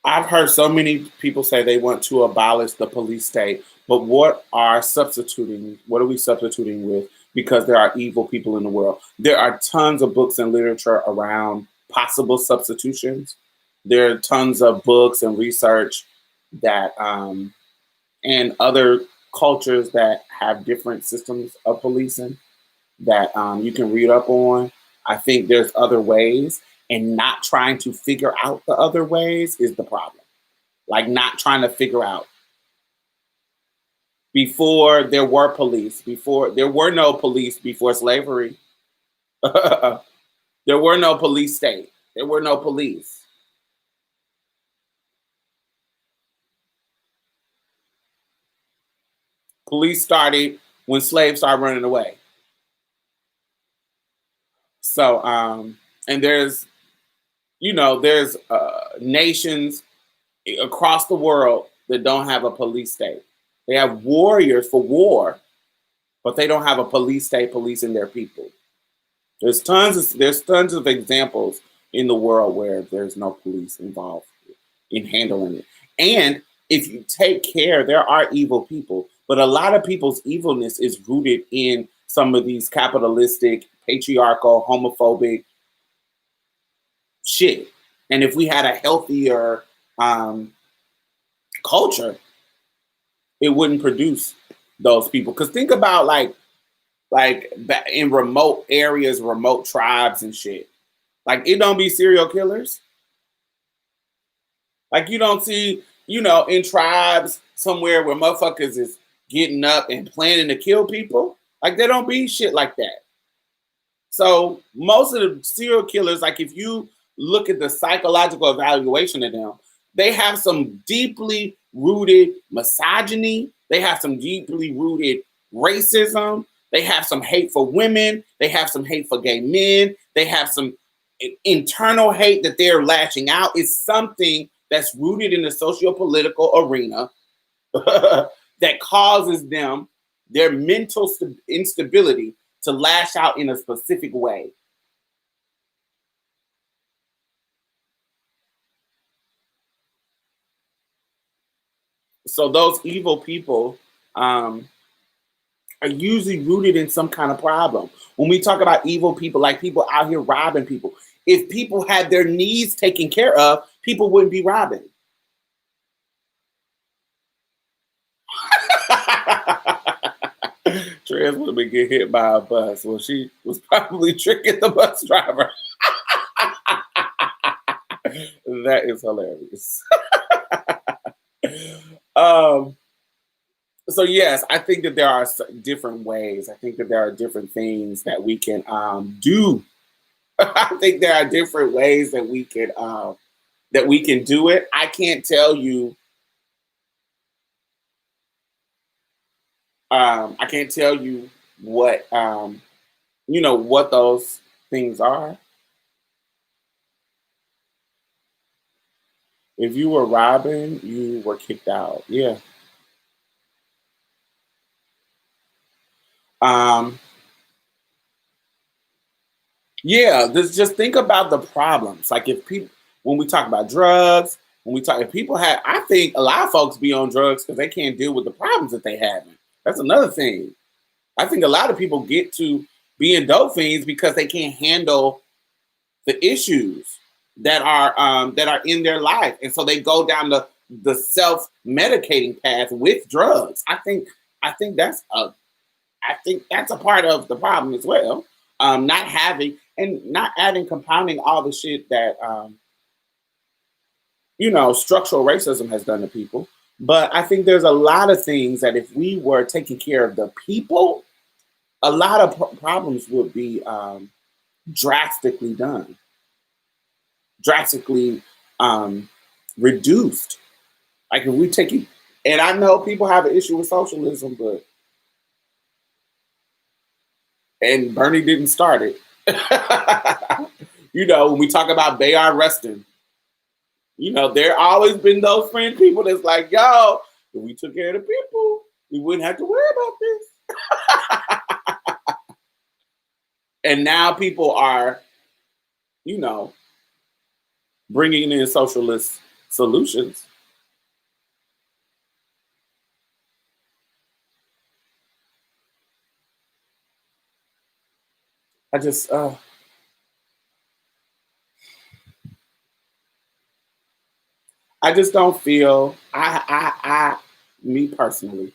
I've heard so many people say they want to abolish the police state, but what are we substituting with? Because there are evil people in the world. There are tons of books and literature around possible substitutions. There are tons of books and research that, and other cultures that have different systems of policing that you can read up on. I think there's other ways, and not trying to figure out the other ways is the problem. Like not trying to figure out before there were police, before there were no police before slavery. There were no police state. There were no police. Police started when slaves started running away. So, and there's nations across the world that don't have a police state. They have warriors for war, but they don't have a police state policing their people. There's tons of examples in the world where there's no police involved in handling it. And if you take care, there are evil people, but a lot of people's evilness is rooted in some of these capitalistic, patriarchal, homophobic shit. And if we had a healthier um, culture, it wouldn't produce those people. Because think about like in remote areas, remote tribes and shit. Like it don't be serial killers. Like you don't see, in tribes somewhere where motherfuckers is getting up and planning to kill people. Like they don't be shit like that. So most of the serial killers, like if you look at the psychological evaluation of them, they have some deeply rooted misogyny. They have some deeply rooted racism. They have some hate for women. They have some hate for gay men. They have some internal hate that they're lashing out. It's something that's rooted in the socio-political arena that causes them their mental instability to lash out in a specific way. So those evil people um, are usually rooted in some kind of problem. When we talk about evil people, like people out here robbing people, if people had their needs taken care of, people wouldn't be robbing. Trans woman get hit by a bus. Well, she was probably tricking the bus driver. That is hilarious. um, so yes, I think that there are different ways. I think that there are different things that we can do. I think there are different ways that we can do it. I can't tell you. I can't tell you what what those things are. If you were robbing, you were kicked out. Yeah. Um, yeah, just think about the problems. Like if people when we talk about drugs, when we talk if people have I think a lot of folks be on drugs because they can't deal with the problems that they having. That's another thing. I think a lot of people get to being dope fiends because they can't handle the issues that are in their life, and so they go down the self medicating path with drugs. I think that's a I think that's a part of the problem as well. Not having and not adding compounding all the shit that structural racism has done to people. But I think there's a lot of things that if we were taking care of the people, a lot of problems would be drastically done, drastically um, reduced. Like if we take it, and I know people have an issue with socialism, but and Bernie didn't start it. When we talk about Bayard Rustin, there always been those friend people that's like, yo, if we took care of the people, we wouldn't have to worry about this. And now people are, you know, bringing in socialist solutions. I just, I just don't feel. Me personally,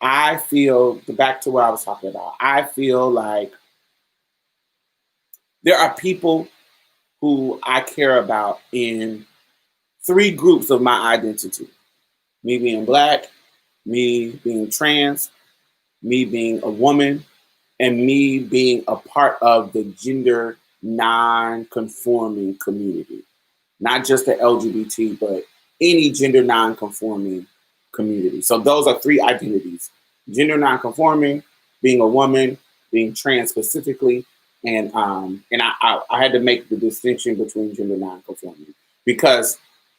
I feel back to what I was talking about. I feel like there are people who I care about in three groups of my identity: me being black, me being trans, me being a woman, and me being a part of the gender non-conforming community. Not just the LGBT, but any gender non-conforming community. So those are three identities: gender non-conforming, being a woman, being trans specifically, and I had to make the distinction between gender non-conforming because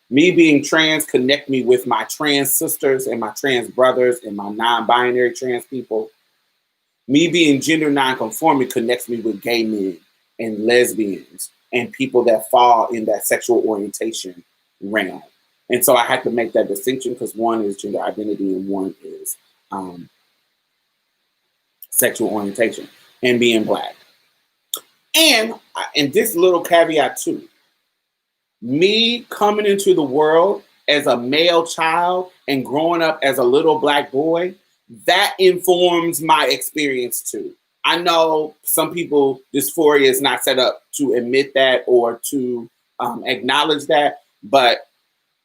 me being trans connect me with my trans sisters and my trans brothers and my non-binary trans people. Me being gender non-conforming connects me with gay men and lesbians and people that fall in that sexual orientation realm. And so I had to make that distinction because one is gender identity and one is um, sexual orientation and being black. And this little caveat too, me coming into the world as a male child and growing up as a little black boy, that informs my experience too. I know some people, dysphoria is not set up to admit that or to acknowledge that, but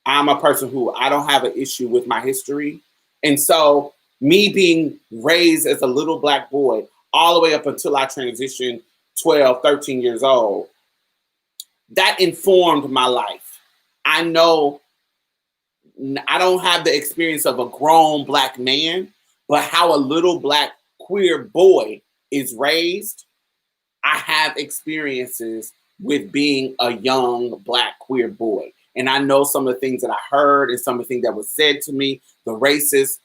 I'm a person who I don't have an issue with my history. And so, me being raised as a little black boy all the way up until I transitioned 12, 13 years old, that informed my life. I know I don't have the experience of a grown black man, but how a little black queer boy is raised, I have experiences with being a young black queer boy. And I know some of the things that I heard and some of the things that was said to me, the racist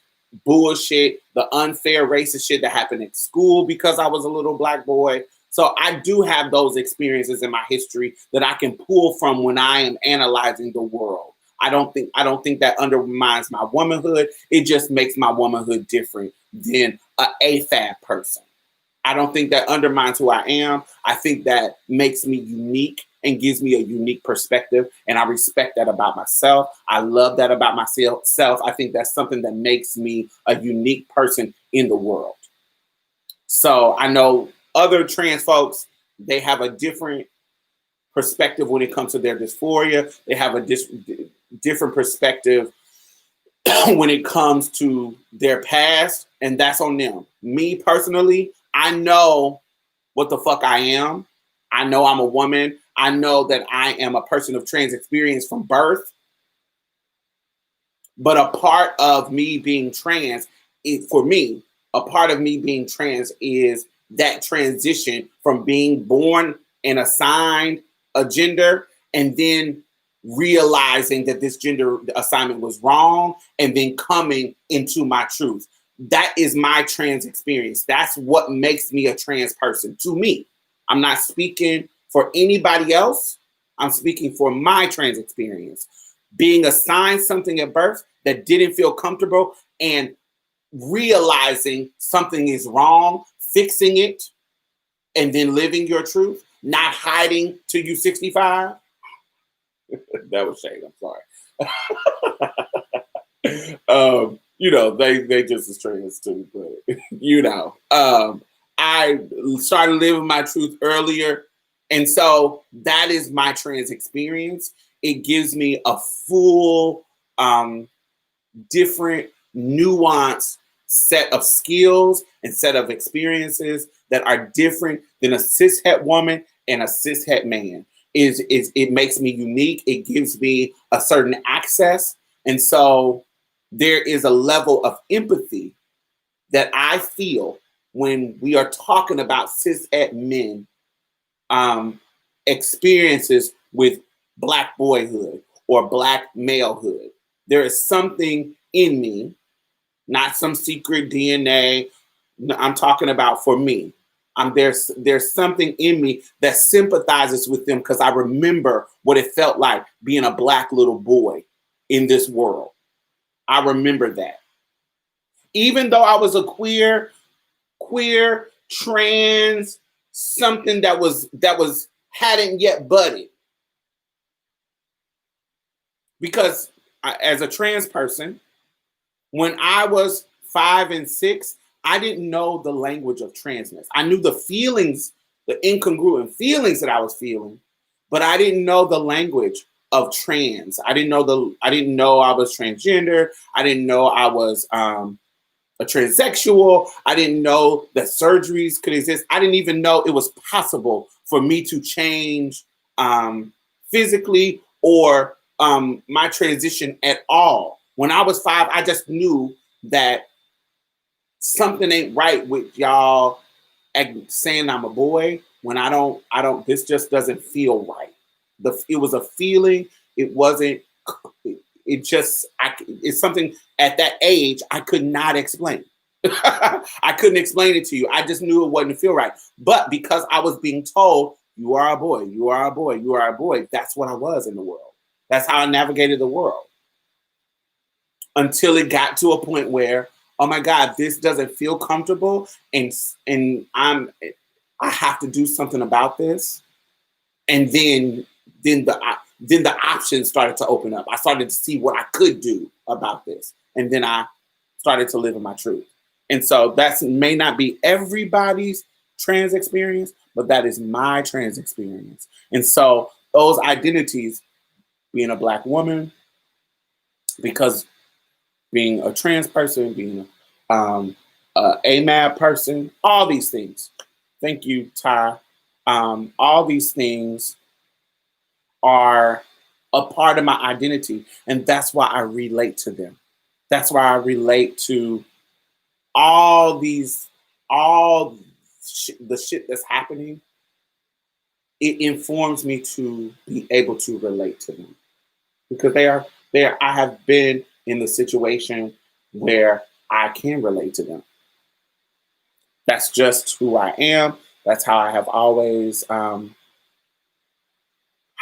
bullshit, the unfair racist shit that happened at school because I was a little black boy. So I do have those experiences in my history that I can pull from when I am analyzing the world. I don't think that undermines my womanhood. It just makes my womanhood different than a AFAB person. I don't think that undermines who I am. I think that makes me unique and gives me a unique perspective. And I respect that about myself. I love that about myself. I think that's something that makes me a unique person in the world. So I know other trans folks, they have a different perspective when it comes to their dysphoria. They have a different perspective when it comes to their past, and that's on them. Me personally, I know what the fuck I am. I know I'm a woman. I know that I am a person of trans experience from birth. But a part of me being trans, for me, a part of me being trans is that transition from being born and assigned a gender and then realizing that this gender assignment was wrong and then coming into my truth. That is my trans experience. That's what makes me a trans person to me. I'm not speaking for anybody else. I'm speaking for my trans experience. Being assigned something at birth that didn't feel comfortable and realizing something is wrong, fixing it, and then living your truth, not hiding till you 65. That was shade. I'm sorry. They just as trans too, but I started living my truth earlier, and so that is my trans experience. It gives me a full, different, nuanced set of skills and set of experiences that are different than a cishet woman and a cishet man. It makes me unique. It gives me a certain access. And so there is a level of empathy that I feel when we are talking about cishet men experiences with Black boyhood or Black malehood. There is something in me, not some secret DNA. I'm talking about for me. There's something in me that sympathizes with them because I remember what it felt like being a Black little boy in this world. I remember that. Even though I was a queer, trans, something that was hadn't yet budded. Because as a trans person, when I was 5 and 6, I didn't know the language of transness. I knew the feelings, the incongruent feelings that I was feeling, but I didn't know the language of trans. I didn't know I was transgender. I didn't know I was a transsexual. I didn't know that surgeries could exist. I didn't even know it was possible for me to change physically or my transition at all. When I was 5, I just knew that something ain't right with y'all saying I'm a boy when I don't, this just doesn't feel right. It was a feeling. It wasn't, it's something at that age I could not explain. I couldn't explain it to you. I just knew it wasn't feel right. But because I was being told, you are a boy, you are a boy, you are a boy, that's what I was in the world. That's how I navigated the world. Until it got to a point where, oh my God, this doesn't feel comfortable, and I have to do something about this. And then the options started to open up. I started to see what I could do about this, and then I started to live in my truth. And so that may not be everybody's trans experience, but that is my trans experience. And so those identities, being a Black woman, because being a trans person, being a AMAB person, all these things. Thank you, Ty. All these things are a part of my identity, and that's why I relate to them. That's why I relate to all the shit that's happening. It informs me to be able to relate to them because they are there. I have been in the situation where I can relate to them. That's just who I am. That's how I have always, how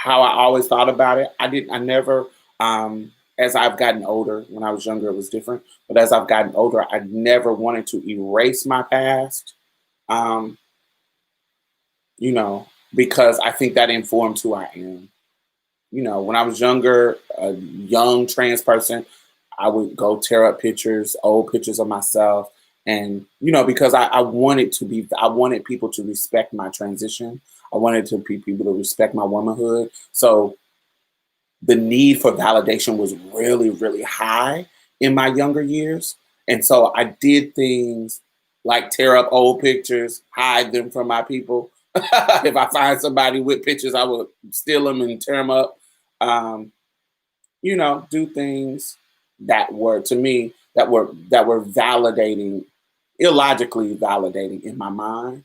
I always thought about it. I never, as I've gotten older, when I was younger, it was different. But as I've gotten older, I never wanted to erase my past, because I think that informed who I am. When I was younger, a young trans person, I would go tear up old pictures of myself. And, because I wanted people to respect my transition. I wanted people to respect my womanhood. So the need for validation was really, really high in my younger years. And so I did things like tear up old pictures, hide them from my people. If I find somebody with pictures, I would steal them and tear them up. Do things that were, to me, that were validating illogically validating in my mind.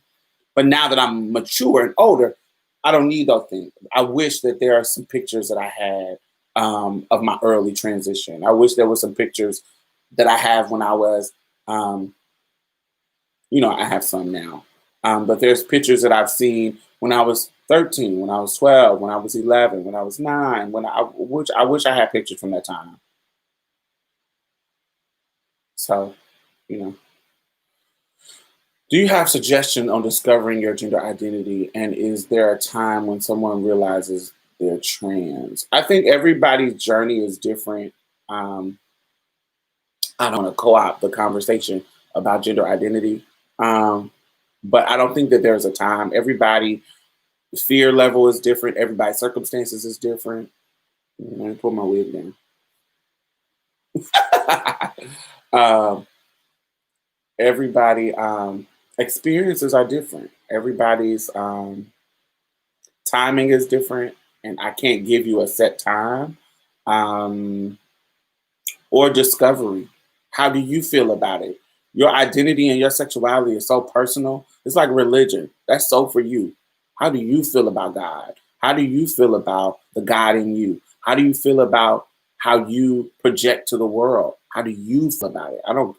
But now that I'm mature and older, I don't need those things. I wish that there are some pictures that I had of my early transition. I wish there were some pictures that I have when I was, um, I have some now. But there's pictures that I've seen when I was 13, when I was 12, when I was 11, when I was 9, which I wish I had pictures from that time. So, you know, do you have suggestion on discovering your gender identity? And is there a time when someone realizes they're trans? I think everybody's journey is different. Um, I don't want to co-opt the conversation about gender identity. Um, but I don't think that there's a time. Everybody fear level is different. Everybody's circumstances is different. Let me put my wig down. um, everybody experiences are different. Everybody's timing is different, and I can't give you a set time. Um, or discovery. How do you feel about it? Your identity and your sexuality is so personal. It's like religion. That's so for you. How do you feel about God? How do you feel about the God in you? How do you feel about how you project to the world? How do you feel about it? I don't.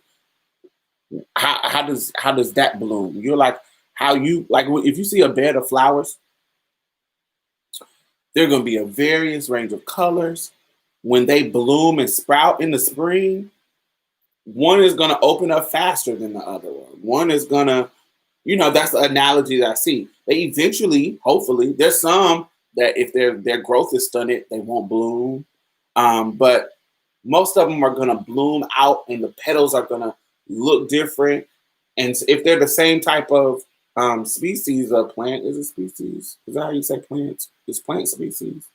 How does that bloom? You're like how you like if you see a bed of flowers, they're going to be a various range of colors. When they bloom and sprout in the spring, one is going to open up faster than the other one. One is going to, that's the analogy that I see. They eventually, hopefully, there's some that if their growth is stunted, they won't bloom. But most of them are going to bloom out and the petals are going to look different. And if they're the same type of species of plant, is it species? Is that how you say plants? It's plant species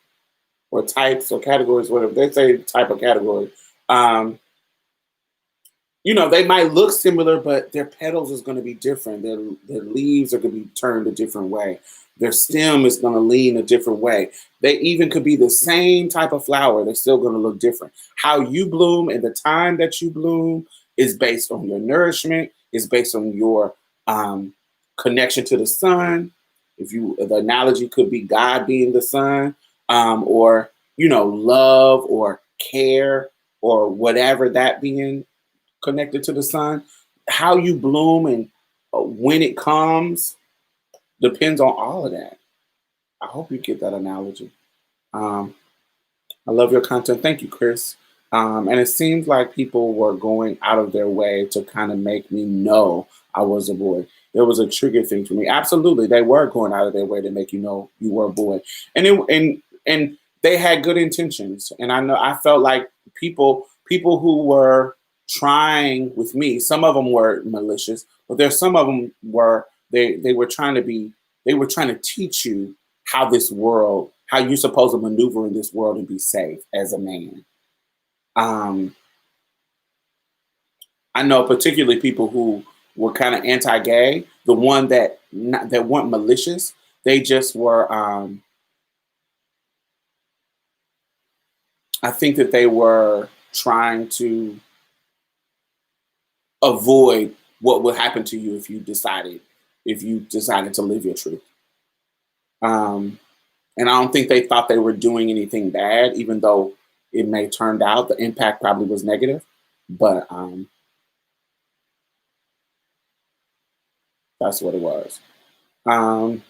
or types or categories, whatever. They say type of category. Um, they might look similar, but their petals is going to be different. Their leaves are going to be turned a different way. Their stem is going to lean a different way. They even could be the same type of flower. They're still going to look different. How you bloom and the time that you bloom is based on your nourishment. Is based on your connection to the sun. The analogy could be God being the sun, or love or care or whatever that being connected to the sun. How you bloom and when it comes depends on all of that. I hope you get that analogy. Um, I love your content. Thank you, Chris. And it seems like people were going out of their way to kind of make me know I was a boy. There was a trigger thing for me. Absolutely, they were going out of their way to make you know you were a boy, and they had good intentions. And I felt like people who were trying with me. Some of them were malicious, but there's some of them were they were trying to be. They were trying to teach you how you're supposed to maneuver in this world and be safe as a man. Um, I know particularly people who were kind of anti-gay, the one that weren't malicious, they just were. I think that they were trying to avoid what would happen to you if you decided to live your truth. Um, and I don't think they thought they were doing anything bad, even though it may turned out the impact probably was negative. But that's what it was. Um,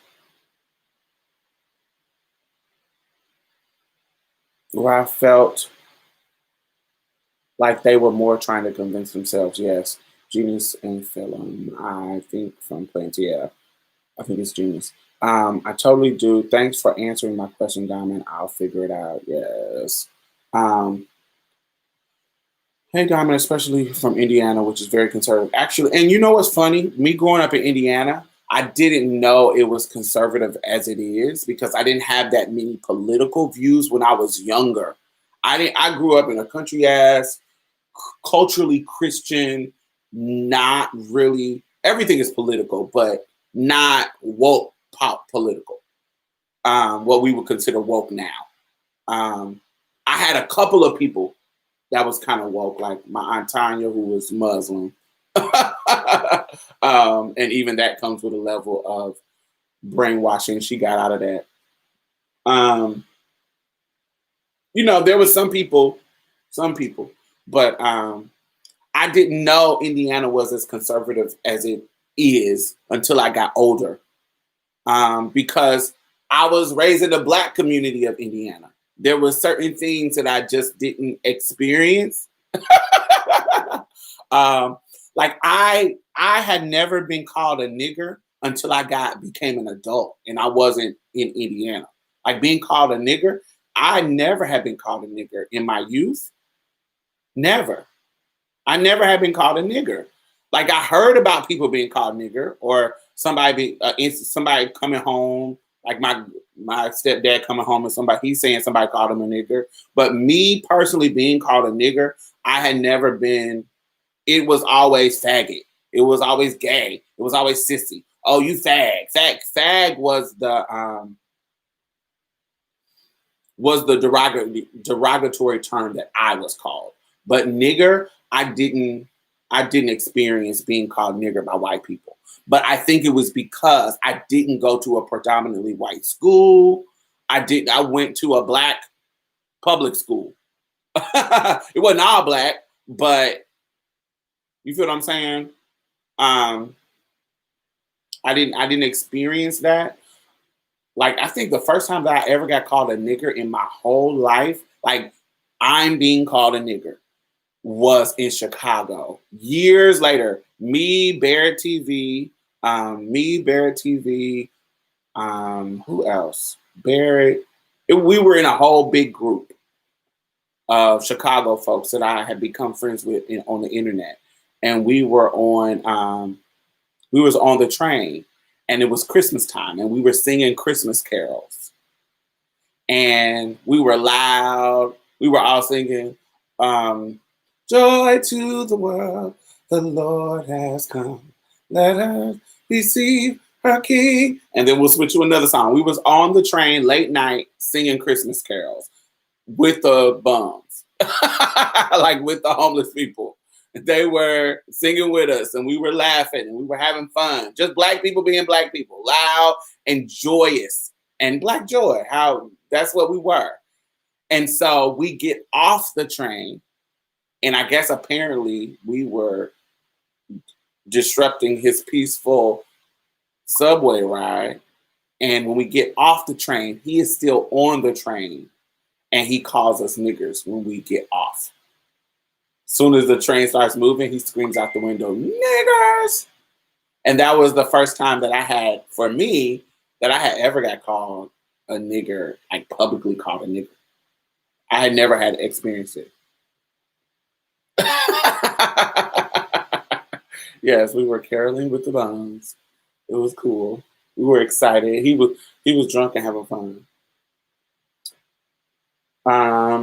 where I felt like they were more trying to convince themselves. Yes, Genius and Film. I think from Plenty. Yeah, I think it's Genius. I totally do. Thanks for answering my question, Diamond. I'll figure it out. Yes. Um, hey, Diamond, especially from Indiana, which is very conservative. Actually, and you know what's funny? Me growing up in Indiana, I didn't know it was conservative as it is because I didn't have that many political views when I was younger. I grew up in a country ass, culturally Christian, not really. Everything is political, but not woke pop political. What we would consider woke now. Um, I had a couple of people that was kind of woke, like my aunt Tanya, who was Muslim. And even that comes with a level of brainwashing she got out of that. Um, there was some people, but I didn't know Indiana was as conservative as it is until I got older, because I was raised in the Black community of Indiana. There were certain things that I just didn't experience. um, like I had never been called a nigger until I got became an adult, and I wasn't in Indiana. Like being called a nigger, I never had been called a nigger in my youth. Never. I never had been called a nigger. Like I heard about people being called nigger, or somebody coming home, like my stepdad coming home and he's saying somebody called him a nigger. But me personally being called a nigger, I had never been. It was always faggot. It was always gay. It was always sissy. Oh, you fag. Fag was the derogatory term that I was called. But nigger, I didn't experience being called nigger by white people. But I think it was because I didn't go to a predominantly white school. I went to a Black public school. It wasn't all Black, but you feel what I'm saying? Um, I didn't experience that. Like I think the first time that I ever got called a nigger in my whole life, like I'm being called a nigger, was in Chicago. Years later, me, Barrett TV, who else? Barrett. We were in a whole big group of Chicago folks that I had become friends with on the internet, and we was on the train, and it was Christmas time, and we were singing Christmas carols, and we were loud. We were all singing, um, "Joy to the world, the Lord has come. Let us receive her King." And then we'll switch to another song. We was on the train late night singing Christmas carols with the bums, like with the homeless people. They were singing with us, and we were laughing, and we were having fun. Just Black people being Black people, loud and joyous, and Black joy. How that's what we were. And so we get off the train, and I guess apparently we were disrupting his peaceful subway ride. And when we get off the train, he is still on the train, and he calls us niggers when we get off. Soon as the train starts moving, he screams out the window, "Niggers!" And that was the first time that for me, that I had ever got called a nigger, like publicly called a nigger. I had never had to experience it. Yes, we were caroling with the bones. It was cool. We were excited. He was drunk and having fun.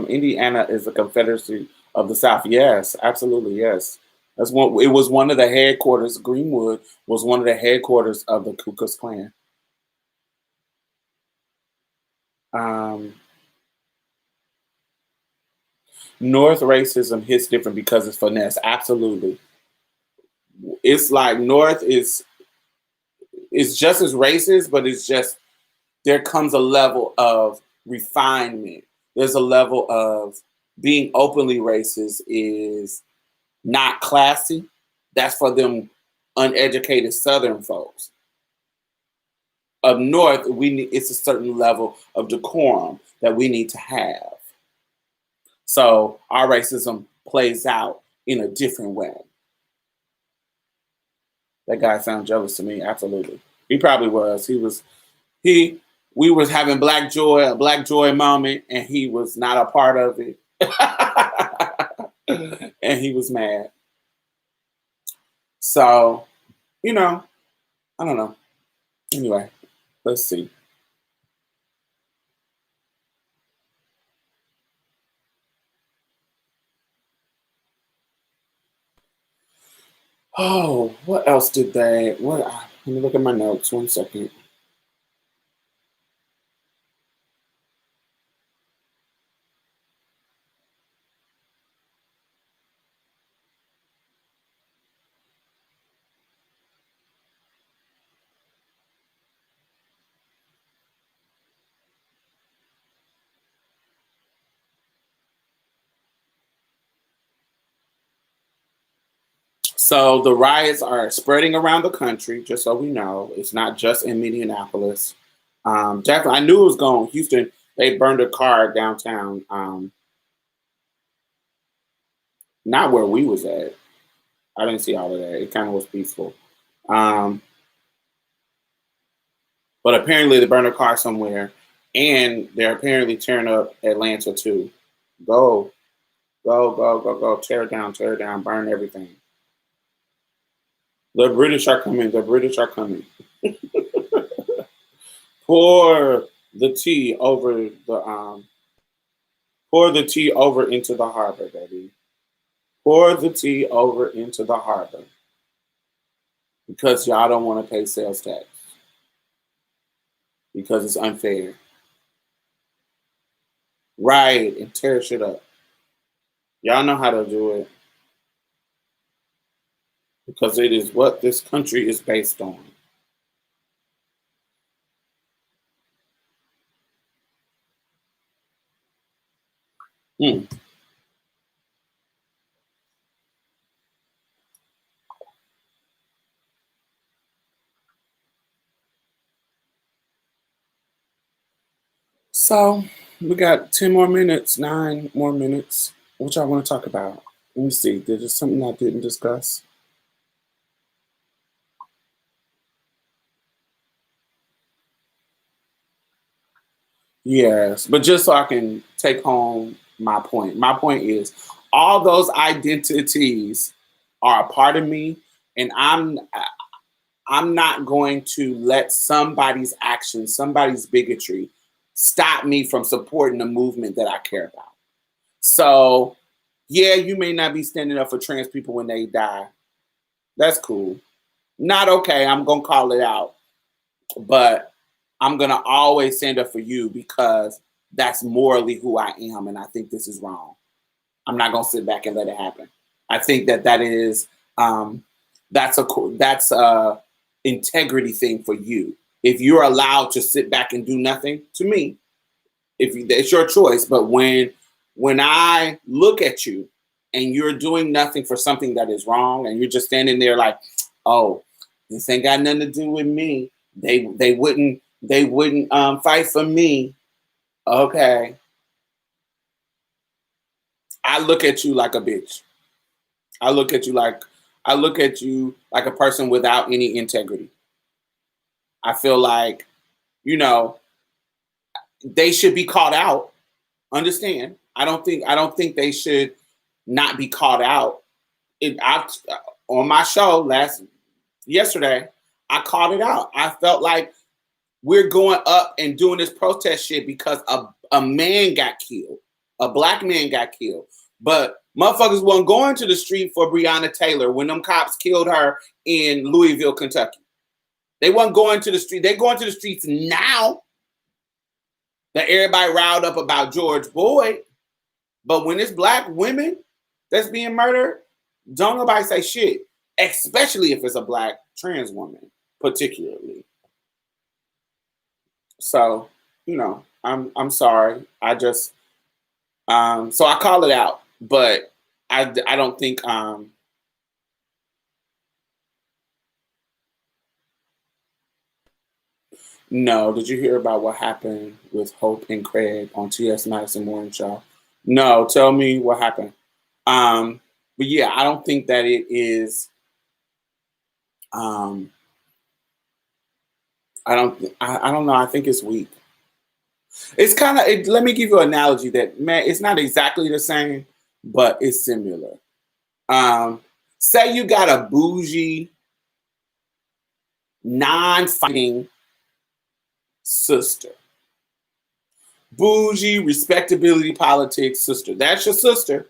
Indiana is a confederacy of the South. Yes, absolutely. Yes, that's one. It was one of the headquarters. Greenwood was one of the headquarters of the Ku Klux Klan. Um, North racism hits different because it's finesse. Absolutely, it's like North is just as racist, but it's just there comes a level of refinement. There's a level of being openly racist is not classy. That's for them uneducated Southern folks. Up north, it's a certain level of decorum that we need to have. So our racism plays out in a different way. That guy sounds jealous to me. Absolutely, he probably was. He. We was having a black joy moment, and he was not a part of it, and he was mad. So I don't know. Anyway, let's see. Oh, what else did they? What? Let me look at my notes. 1 second. So the riots are spreading around the country, just so we know. It's not just in Minneapolis. Definitely, I knew it was going. Houston, they burned a car downtown. Not where we was at. I didn't see all of that. It kind of was peaceful. Um, but apparently they burned a car somewhere, and they're apparently tearing up Atlanta too. Go, go, go, go, go! Tear it down, burn everything. The British are coming. The British are coming. Pour the tea over the pour the tea over into the harbor, baby. Pour the tea over into the harbor because y'all don't want to pay sales tax because it's unfair. Right, and tear shit up. Y'all know how to do it because it is what this country is based on. Hmm. So we got 10 more minutes, 9 more minutes. What y'all want to talk about? Let me see. There's something I didn't discuss. Yes, but just so I can take home my point. My point is all those identities are a part of me, and I'm not going to let somebody's actions, somebody's bigotry stop me from supporting the movement that I care about. So, yeah, you may not be standing up for trans people when they die. That's cool. Not okay. I'm going to call it out. But I'm going to always stand up for you because that's morally who I am. And I think this is wrong. I'm not going to sit back and let it happen. I think that is, that's a integrity thing for you. If you're allowed to sit back and do nothing, to me, it's your choice. But when I look at you and you're doing nothing for something that is wrong, and you're just standing there like, oh, this ain't got nothing to do with me. They wouldn't fight for me. Okay, I look at you like a bitch. I look at you like I look at you like a person without any integrity. I feel like, you know, they should be called out. Understand? I don't think they should not be called out. I on my show yesterday, I called it out. I felt like we're going up and doing this protest shit because a man got killed. A black man got killed. But motherfuckers wasn't going to the street for Breonna Taylor when them cops killed her in Louisville, Kentucky. They wasn't going to the street. They're going to the streets now that everybody riled up about George Floyd. But when it's black women that's being murdered, don't nobody say shit, especially if it's a black trans woman, particularly. So, I'm sorry. I just so I call it out, but I don't think no. Did you hear about what happened with Hope and Craig on TS Madison Morning Show? No, tell me what happened. But yeah, I don't think that it is. Um, I don't know. I think it's weak. It's kind of. Let me give you an analogy that man, it's not exactly the same, but it's similar. Um, Say you got a bougie, non-fighting sister, bougie respectability politics sister. That's your sister,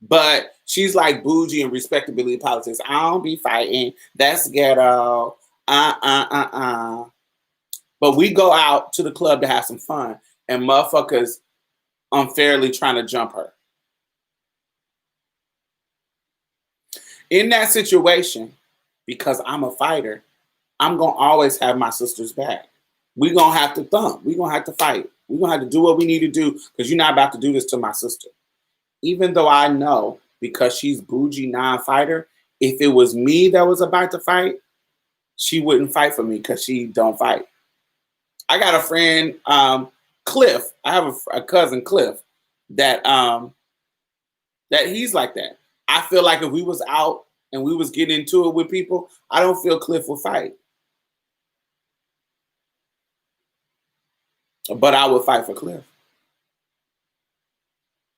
but she's like bougie and respectability politics. I don't be fighting. That's ghetto. Uh. But we go out to the club to have some fun, and motherfuckers unfairly trying to jump her. In that situation, because I'm a fighter, I'm gonna always have my sister's back. We're gonna have to thump. We're gonna have to fight. We're gonna have to do what we need to do because you're not about to do this to my sister. Even though I know because she's bougie non-fighter, If it was me that was about to fight, she wouldn't fight for me because she don't fight. I got a friend, Cliff. I have a cousin, Cliff, that that he's like that. I feel like if we was out and we was getting into it with people, I don't feel Cliff would fight, but I would fight for Cliff.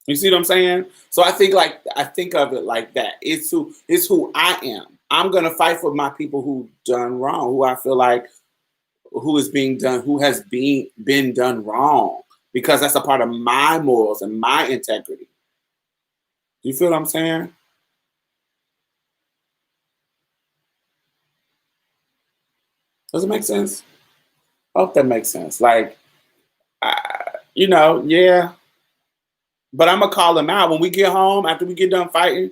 You see what I'm saying? So I think of it like that. It's who I am. I'm gonna fight for my people who done wrong, who I feel like who is being done, who has been done wrong, because that's a part of my morals and my integrity. You feel what I'm saying? Does it make sense? I hope that makes sense. Like, yeah. But I'm gonna call him out when we get home after we get done fighting.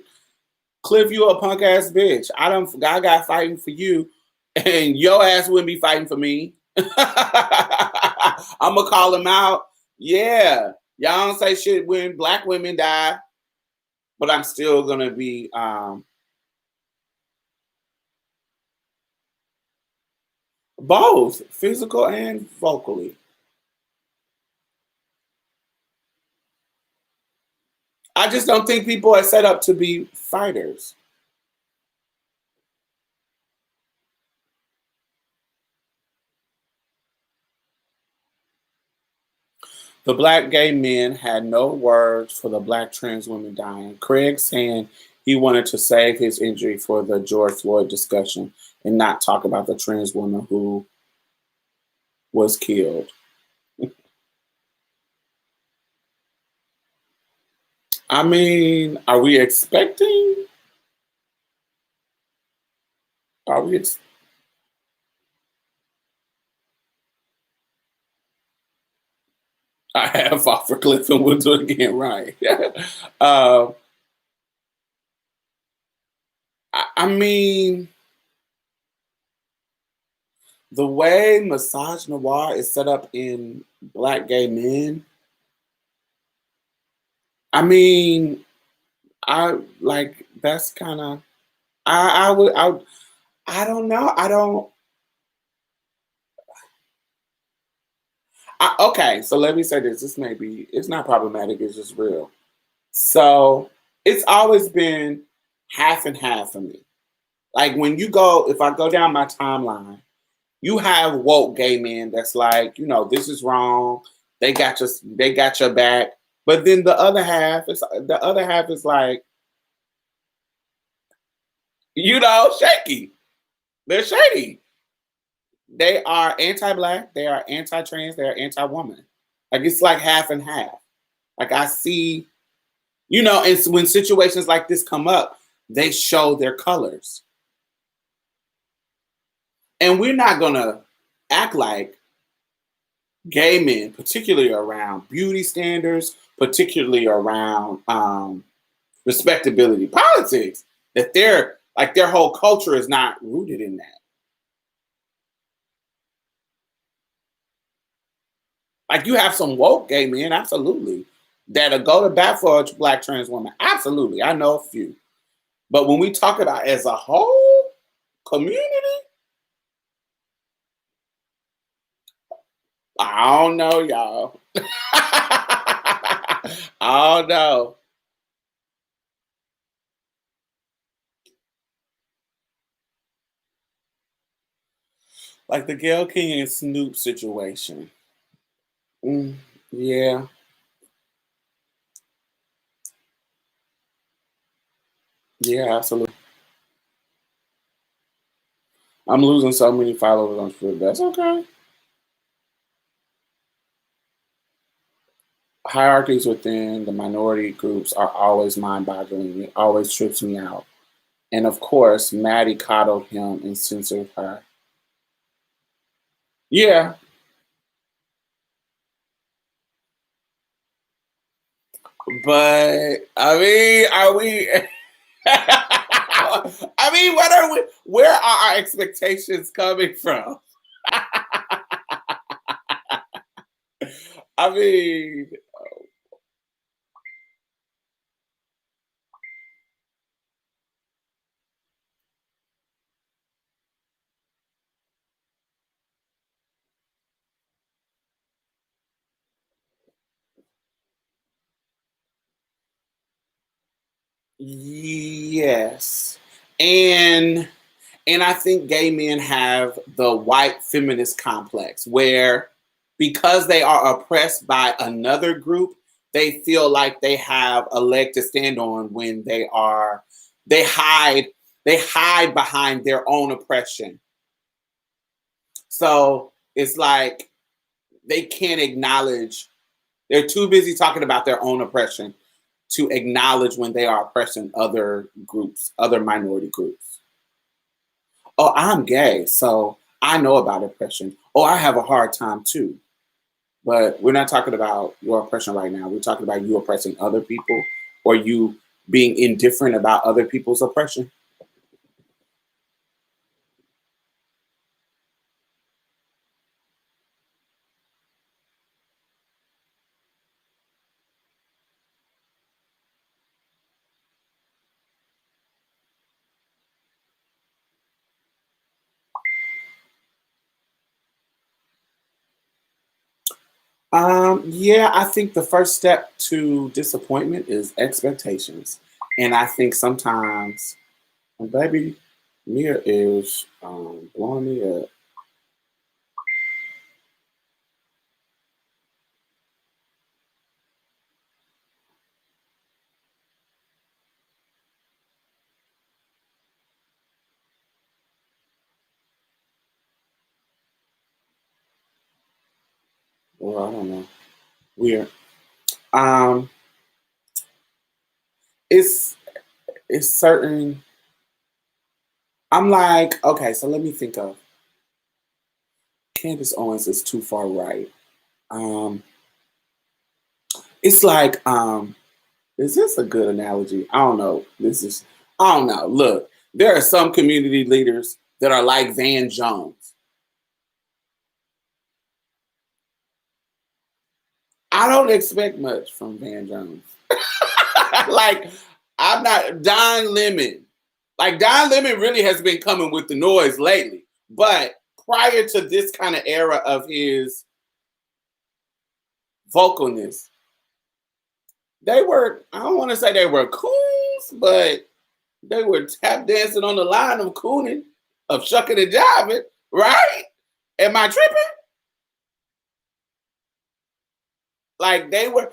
Cliff, you a punk ass bitch. I got fighting for you, and your ass wouldn't be fighting for me. I'm gonna call him out. Yeah, y'all don't say shit when black women die, but I'm still gonna be both physical and vocally. I just don't think people are set up to be fighters. The black gay men had no words for the black trans women dying. Craig saying he wanted to save his injury for the George Floyd discussion and not talk about the trans woman who was killed. I mean, are we expecting? Are we? I have fought for Cliff and we'll do it again, right? uh, I mean, the way Massage Noir is set up in black gay men, I mean, I like that's kind of I would I don't know. Okay, so let me say this. This may be it's not problematic, it's just real. So it's always been half and half for me. Like when you go, if I go down my timeline, you have woke gay men that's like, this is wrong. They got your back. But then the other half is like, shaky. They're shady. They are anti-black, they are anti-trans, they are anti-woman. Like it's like half and half. Like I see, and when situations like this come up, they show their colors. And we're not gonna act like gay men, particularly around beauty standards, particularly around respectability politics, that they're like their whole culture is not rooted in that. Like you have some woke gay men, absolutely, that'll go to bat for a black trans woman. Absolutely. I know a few. But when we talk about as a whole community, I don't know, y'all. I don't know. Like the Gail King and Snoop situation. Mm, yeah, yeah, absolutely. I'm losing so many followers on Twitter. That's okay. Hierarchies within the minority groups are always mind-boggling. It always trips me out. And of course, Maddie coddled him and censored her. Yeah, but I mean, are we? I mean, what are we? Where are our expectations coming from? I mean, Yes. And I think gay men have the white feminist complex where because they are oppressed by another group, they feel like they have a leg to stand on when they hide they hide behind their own oppression. So it's like they can't acknowledge, they're too busy talking about their own oppression to acknowledge when they are oppressing other groups, other minority groups. Oh, I'm gay, so I know about oppression. Oh, I have a hard time too. But we're not talking about your oppression right now. We're talking about you oppressing other people or you being indifferent about other people's oppression. Yeah, I think the first step to disappointment is expectations. And I think sometimes, baby, Mia is blowing me up. Well, I don't know. Weird. Um, it's it's certain. I'm like, okay, so let me think of Candace Owens is too far right. Um, it's like, is this a good analogy? I don't know. I don't know. Look, there are some community leaders that are like Van Jones. I don't expect much from Van Jones. Like, I'm not Don Lemon. Like Don Lemon really has been coming with the noise lately. But prior to this kind of era of his vocalness, they were, I don't want to say they were coons, but they were tap dancing on the line of cooning, of shucking and jiving, right? Am I tripping? Like they were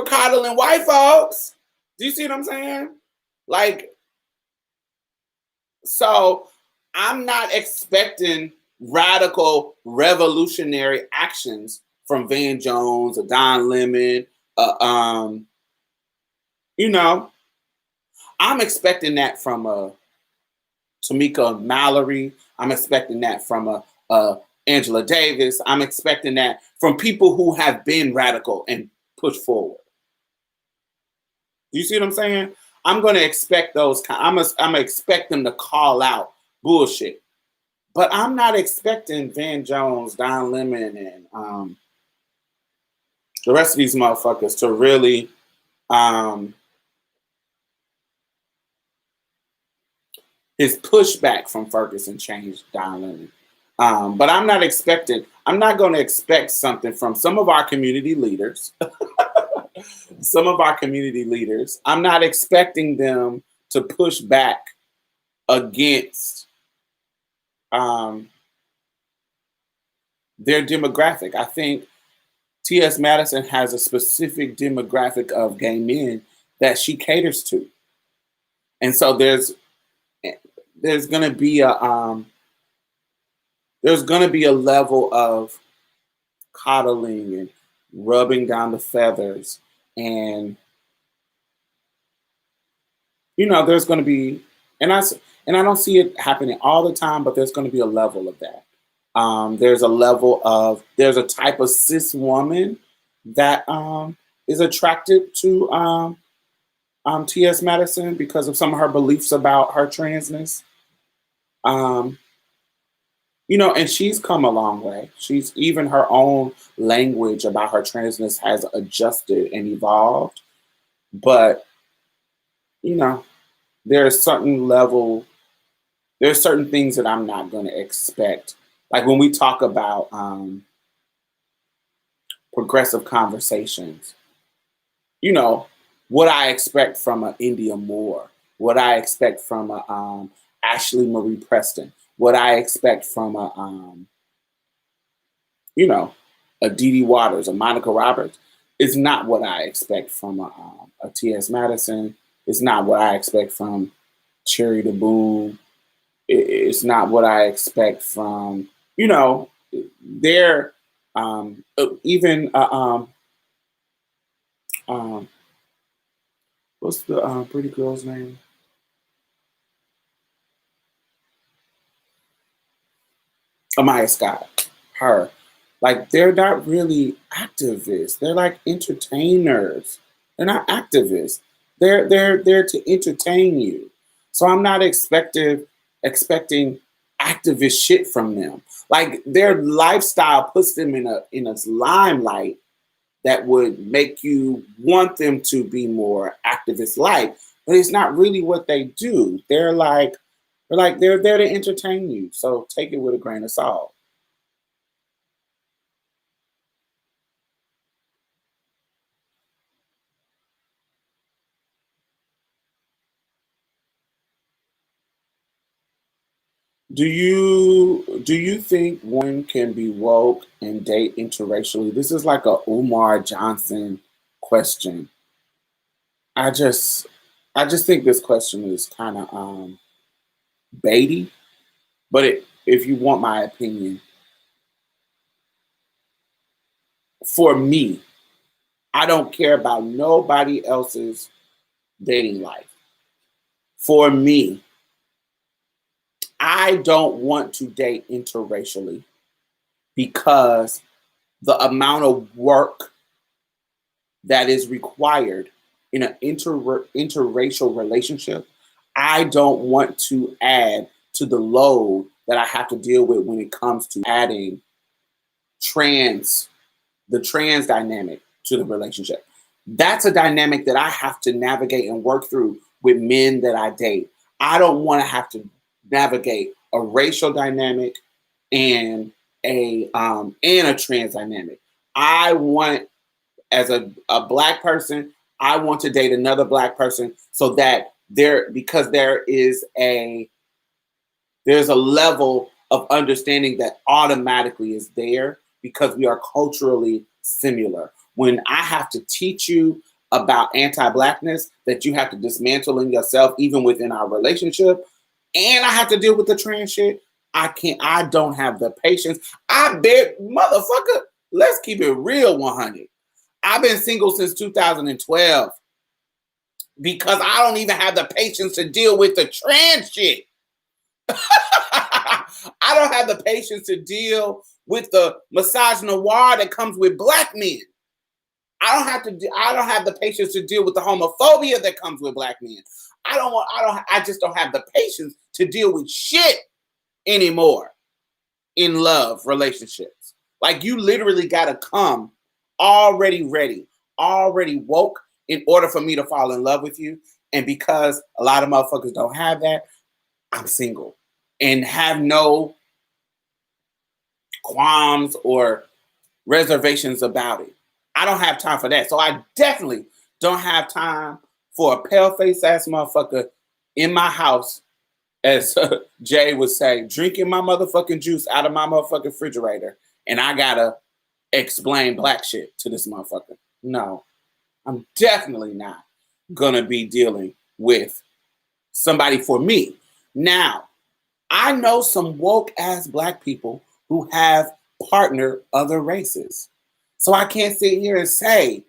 coddling white folks. Do you see what I'm saying? Like, so I'm not expecting radical revolutionary actions from Van Jones or Don Lemon. Uh, um, you know, I'm expecting that from Tamika Mallory. I'm expecting that from a Angela Davis. I'm expecting that from people who have been radical and pushed forward. Do you see what I'm saying? I'm going to expect those. I'm gonna expect them to call out bullshit. But I'm not expecting Van Jones, Don Lemon, and the rest of these motherfuckers to really um, his pushback from Ferguson changed Don Lemon. But I'm not going to expect something from some of our community leaders. Some of our community leaders, I'm not expecting them to push back against um, their demographic. I think T.S. Madison has a specific demographic of gay men that she caters to. And so there's going to be a level of coddling and rubbing down the feathers, and there's going to be, and I don't see it happening all the time, but there's going to be a level of that. There's a type of cis woman that is attracted to T.S. Madison because of some of her beliefs about her transness. Um, and she's come a long way. She's even her own language about her transness has adjusted and evolved. But, you know, there's certain level, there's certain things that I'm not going to expect. Like when we talk about progressive conversations, you know, what I expect from an India Moore, what I expect from a Ashley Marie Preston, what I expect from a you know, a Dee Dee Waters, a Monica Roberts, is not what I expect from a T.S. Madison. It's not what I expect from Cherry the Boom. It's not what I expect from, you know, their even um, what's the pretty girl's name? Amaya Scott. Her. Like they're not really activists. They're like entertainers. They're not activists. They're there to entertain you. So I'm not expecting activist shit from them. Like their lifestyle puts them in a limelight that would make you want them to be more activist like, but it's not really what they do. They're there to entertain you. So take it with a grain of salt. Do you think one can be woke and date interracially? This is like a Umar Johnson question. I just I just think this question is kind of baity, but if you want my opinion, for me, I don't care about nobody else's dating life. For me, I don't want to date interracially because the amount of work that is required in an interracial relationship, I don't want to add to the load that I have to deal with when it comes to adding trans the trans dynamic to the relationship. That's a dynamic that I have to navigate and work through with men that I date. I don't want to have to navigate a racial dynamic and a trans dynamic. I want as a black person, I want to date another black person so that because there's a level of understanding that automatically is there because we are culturally similar. When I have to teach you about anti-blackness that you have to dismantle in yourself, even within our relationship, and I have to deal with the trans shit, I don't have the patience. I bet, motherfucker, let's keep it real 100. I've been single since 2012 because I don't even have the patience to deal with the trans shit. I don't have the patience to deal with the misogynoir that comes with black men. I don't have the patience to deal with the homophobia that comes with black men. I just don't have the patience to deal with shit anymore in love relationships. Like you literally got to come already ready, already woke in order for me to fall in love with you. And because a lot of motherfuckers don't have that, I'm single and have no qualms or reservations about it. I don't have time for that. So I definitely don't have time for a pale face ass motherfucker in my house, as Jay would say, drinking my motherfucking juice out of my motherfucking refrigerator. And I gotta explain black shit to this motherfucker. No, I'm definitely not gonna be dealing with somebody for me. Now, I know some woke ass black people who have partnered other races. So I can't sit here and say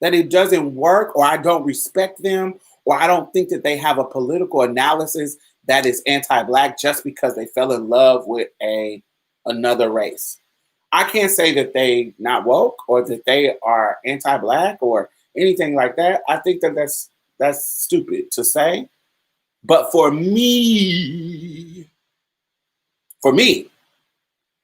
that it doesn't work or I don't respect them or I don't think that they have a political analysis that is anti-black just because they fell in love with another race. I can't say that they not woke or that they are anti-black or anything like that. I think that that's stupid to say. But for me,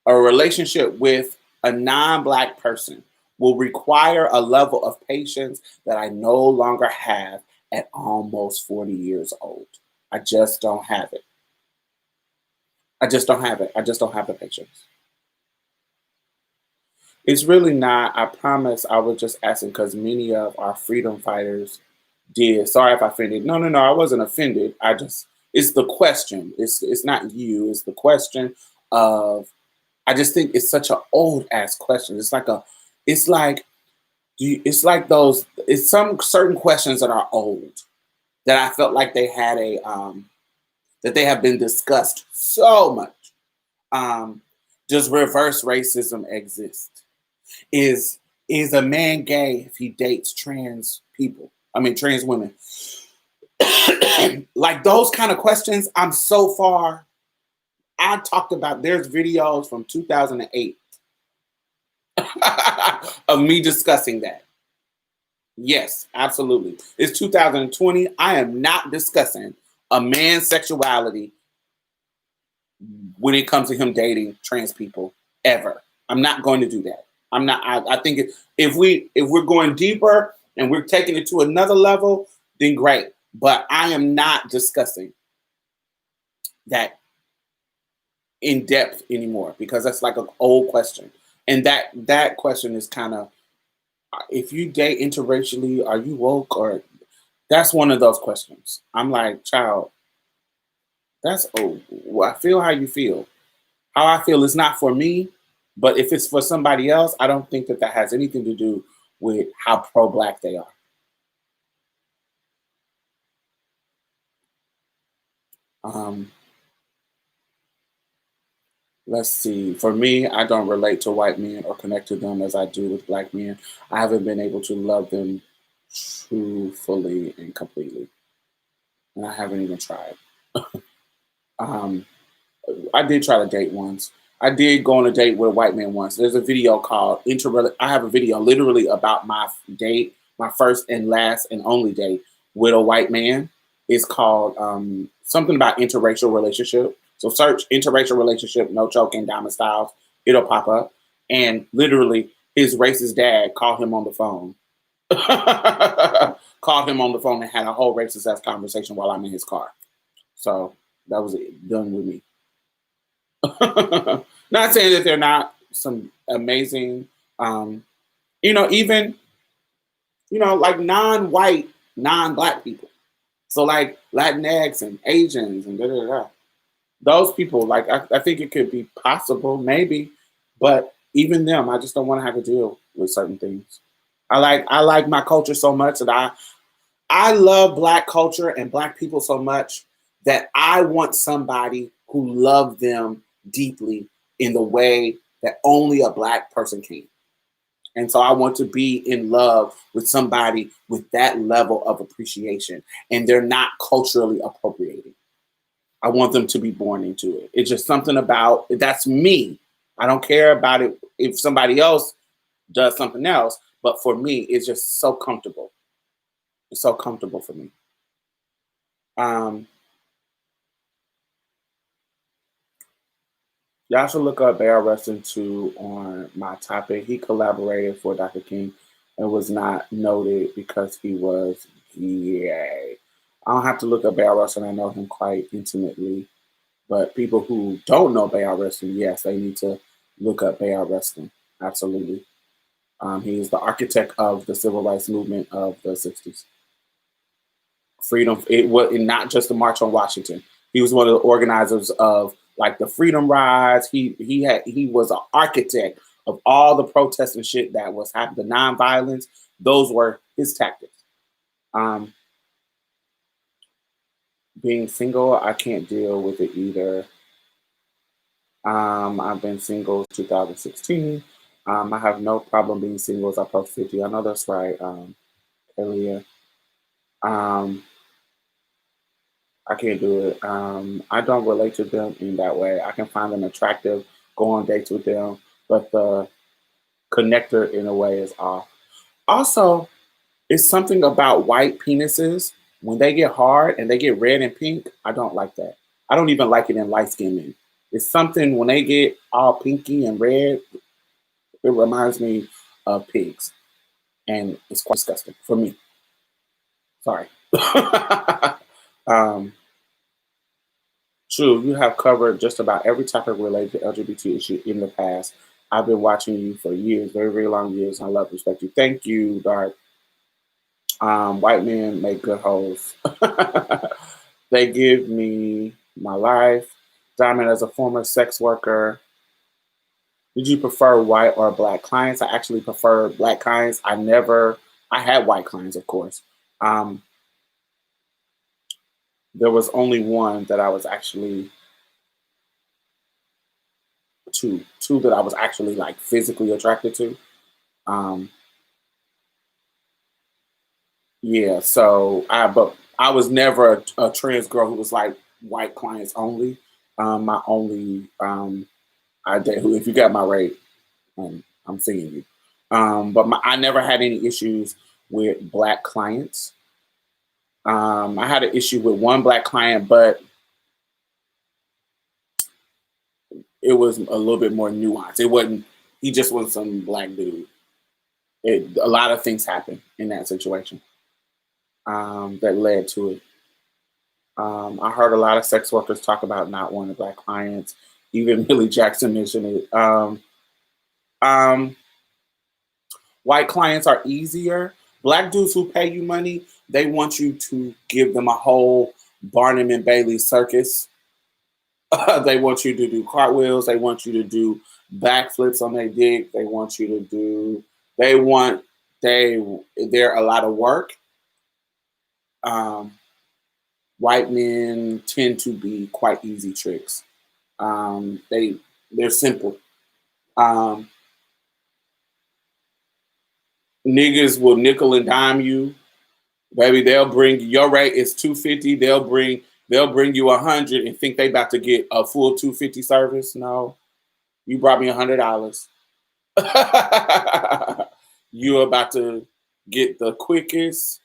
a relationship with a non-black person will require a level of patience that I no longer have at almost 40 years old. I just don't have it. I just don't have it. I just don't have the patience. It's really not. I promise I was just asking because many of our freedom fighters did. Sorry if I offended. No, no, no. I wasn't offended. I just it's the question. It's not you. It's the question of. I just think it's such an old ass question. It's like a. It's like it's like those. It's some certain questions that are old that I felt like they had a that they have been discussed so much. Um, does reverse racism exist? Is is a man gay if he dates trans people? I mean trans women. Like those kind of questions, I'm so far. I talked about there's videos from 2008 of me discussing that. Yes, absolutely. It's 2020. I am not discussing a man's sexuality when it comes to him dating trans people ever. I'm not going to do that. I'm not. I think if we're going deeper and we're taking it to another level, then great. But I am not discussing that in depth anymore because that's like an old question, and that question is kind of if you date interracially, are you woke or that's one of those questions. I'm like, child, that's old. Well, I feel how you feel. How I feel is not for me, but if it's for somebody else, I don't think that that has anything to do with how pro-black they are. Um, let's see. For me, I don't relate to white men or connect to them as I do with black men. I haven't been able to love them truthfully and completely, and I haven't even tried. Um, I did try to date once. I did go on a date with a white man once. There's a video called I have a video literally about my date, my first and last and only date with a white man. It's called something about interracial relationship. So search interracial relationship, no choking, Diamond Styles. It'll pop up. And literally, his racist dad called him on the phone. Called him on the phone and had a whole racist ass conversation while I'm in his car. So that was it, done with me. Not saying that they're not some amazing, um, even like non-white, non-black people. So like Latinx and Asians and da da da. Those people, like I think it could be possible, maybe, but even them, I just don't want to have to deal with certain things. I like my culture so much that I love black culture and black people so much that I want somebody who loves them deeply in the way that only a black person can. And so I want to be in love with somebody with that level of appreciation and they're not culturally appropriating. I want them to be born into it. It's just something about that's me. I don't care about it if somebody else does something else, but for me, it's just so comfortable. It's so comfortable for me. Um, Y'all should look up Bear Wrestling 2 on my topic. He collaborated for Dr. King and was not noted because he was gay. I don't have to look up Bear Wrestling. I know him quite intimately. But people who don't know Bear Wrestling, yes, they need to look up Bear Wrestling. Absolutely. He is the architect of the civil rights movement of the 60s. Freedom, it was not just the March on Washington. He was one of the organizers of like the Freedom Rides. He was an architect of all the protests and shit that was happening, the nonviolence. Those were his tactics. Um, Being single, I can't deal with it either. I've been single 2016. I have no problem being single as I approach 50. I know that's right, Elia. Um, I can't do it. I don't relate to them in that way. I can find them attractive, go on dates with them, but the connector in a way is off. Also, it's something about white penises. When they get hard and they get red and pink, I don't like that. I don't even like it in light skinned men. It's something when they get all pinky and red, it reminds me of pigs. And it's quite disgusting for me. Sorry. um, True, you have covered just about every topic related to LGBT issue in the past. I've been watching you for years, very, very long years. I love and respect you. Thank you, Dark. White men make good hoes. They give me my life. Diamond, as a former sex worker, did you prefer white or black clients? I actually prefer black clients. I had white clients, of course. Um, there was only one that I was actually, two that I was actually like physically attracted to. Um, yeah, but I was never a trans girl who was like white clients only. My only, I did, who, if you got my rate, I'm seeing you. I never had any issues with black clients. I had an issue with one black client, but it was a little bit more nuanced. It wasn't. He just wasn't some black dude. A lot of things happened in that situation that led to it. I heard a lot of sex workers talk about not wanting black clients. Even Millie Jackson mentioned it. Um, White clients are easier. Black dudes who pay you money, they want you to give them a whole Barnum and Bailey circus. They want you to do cartwheels. They want you to do backflips on their dick. They want you to do. They want. They. They're a lot of work. Um, White men tend to be quite easy tricks. They're simple. Um, Niggas will nickel and dime you. Baby, they'll bring your rate is 250. They'll bring you 100 and think they about to get a full 250 service. No, you brought me $100. You about to get the quickest,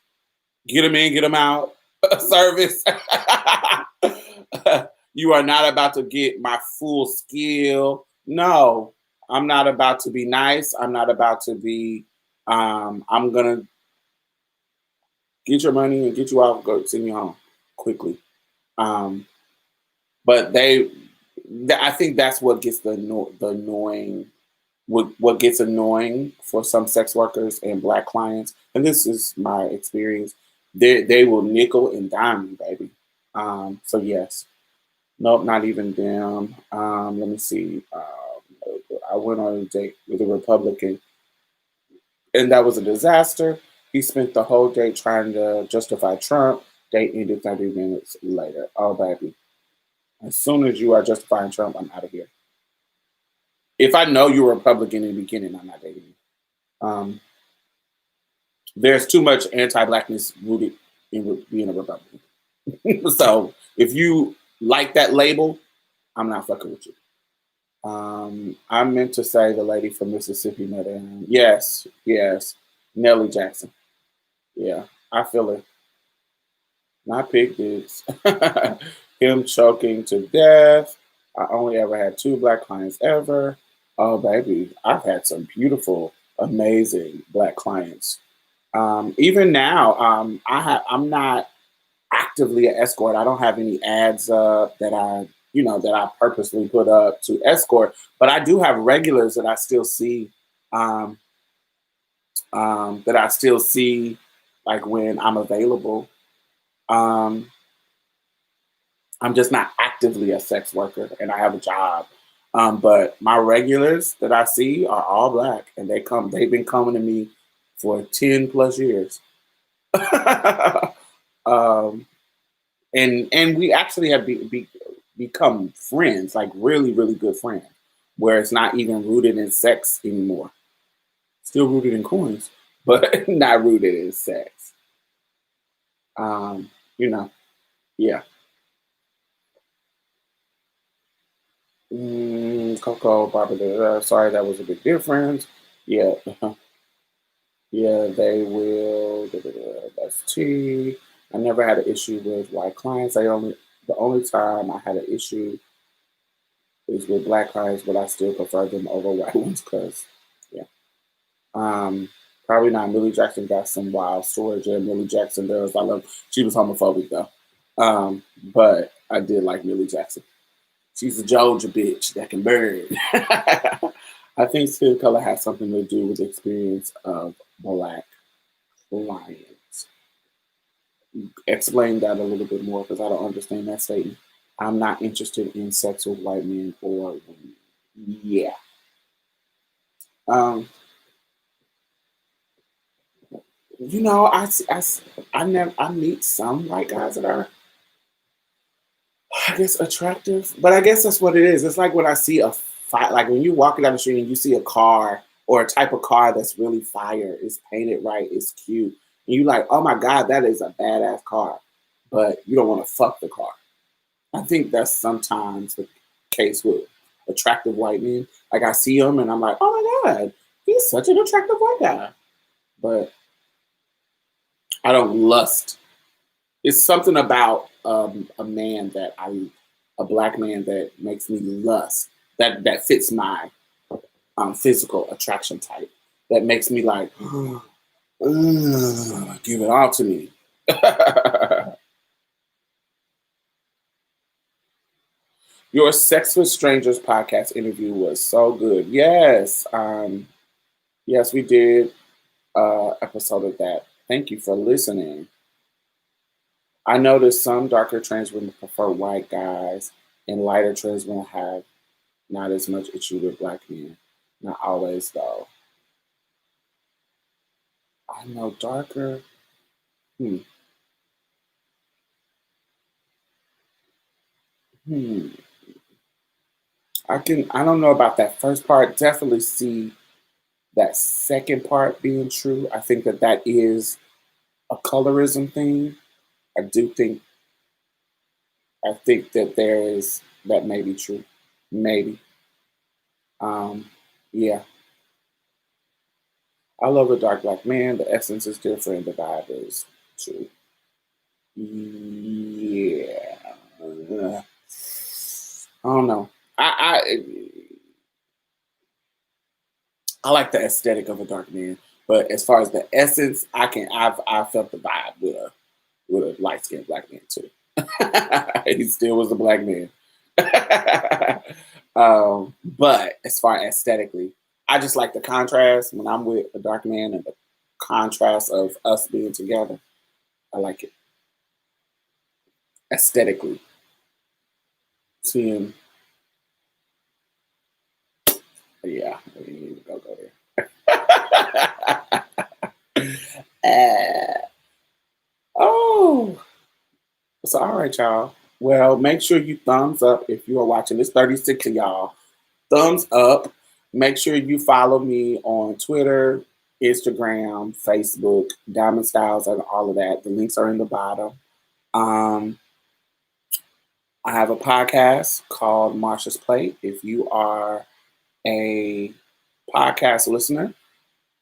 get them in, get them out service. You are not about to get my full skill. No, I'm not about to be nice. I'm not about to be. I'm gonna get your money and get you out. Go send you home quickly. Um, but I think that's what gets the annoying. What gets annoying for some sex workers and black clients, and this is my experience. They will nickel and dime you, baby. So yes, nope, not even them. Let me see. I went on a date with a Republican, and that was a disaster. He spent the whole day trying to justify Trump. Date ended 30 minutes later. Oh, baby. As soon as you are justifying Trump, I'm out of here. If I know you're a Republican in the beginning, I'm not dating you. There's too much anti-blackness rooted in being a Republican. So if you like that label, I'm not fucking with you. I meant to say the lady from Mississippi, Madam. Yes, yes, Nellie Jackson. Yeah, I feel it. Not pig dicks. Him choking to death. I only ever had two black clients ever. Oh, baby, I've had some beautiful, amazing black clients. Even now, I'm not actively an escort. I don't have any ads that I purposely put up to escort, but I do have regulars that I still see. Um, that I still see, like when I'm available. Um, I'm just not actively a sex worker, and I have a job. But my regulars that I see are all black, and they've been coming to me for 10 plus years. um, and we actually have become friends, like really, really good friends, where it's not even rooted in sex anymore. Still rooted in coins, but not rooted in sex. Um, you know, yeah. Coco, Barbara, sorry, that was a big difference. Yeah, yeah, they will. That's T. I never had an issue with white clients. The only time I had an issue is with black clients, but I still prefer them over white ones because, yeah. Um, Probably not. Millie Jackson got some wild storage. Yeah, Millie Jackson does. I love. She was homophobic though, but I did like Millie Jackson. She's a Georgia bitch that can burn. I think skin color has something to do with the experience of black clients. Explain that a little bit more because I don't understand that statement. I'm not interested in sex with white men or women. Yeah. Um, I never I meet some white guys that are, I guess, attractive, but I guess that's what it is. It's like when I see a fire, like when you're walking down the street and you see a car or a type of car that's really fire, it's painted right, it's cute, and you like, oh my god, that is a badass car, but you don't want to fuck the car. I think that's sometimes the case with attractive white men. Like I see him and I'm like, oh my god, he's such an attractive white guy, but I don't lust. It's something about a black man that makes me lust. That fits my physical attraction type. That makes me like, give it all to me. Your Sex with Strangers podcast interview was so good. Yes, yes, we did episode of that. Thank you for listening. I noticed some darker trans women prefer white guys, and lighter trans women have not as much issue with black men. Not always, though. I know darker. Hmm. Hmm. I don't know about that first part. Definitely see that second part being true. I think that that is a colorism thing. I do think, I think that there is, that may be true. Maybe. Um, yeah. I love a dark black man. The essence is different. The vibe is true. Yeah. I don't know. I like the aesthetic of a dark man, but as far as the essence, I've felt the vibe with a light skinned black man too. He still was a black man. But as far as aesthetically, I just like the contrast when I'm with a dark man and the contrast of us being together. I like it aesthetically. Seeing, yeah, we need to go there. uh, oh, so all right, y'all. Well, make sure you thumbs up if you are watching. It's 36 of y'all. Thumbs up. Make sure you follow me on Twitter, Instagram, Facebook, Diamond Styles, and all of that. The links are in the bottom. Um, I have a podcast called Marsha's Plate. If you are a podcast listener,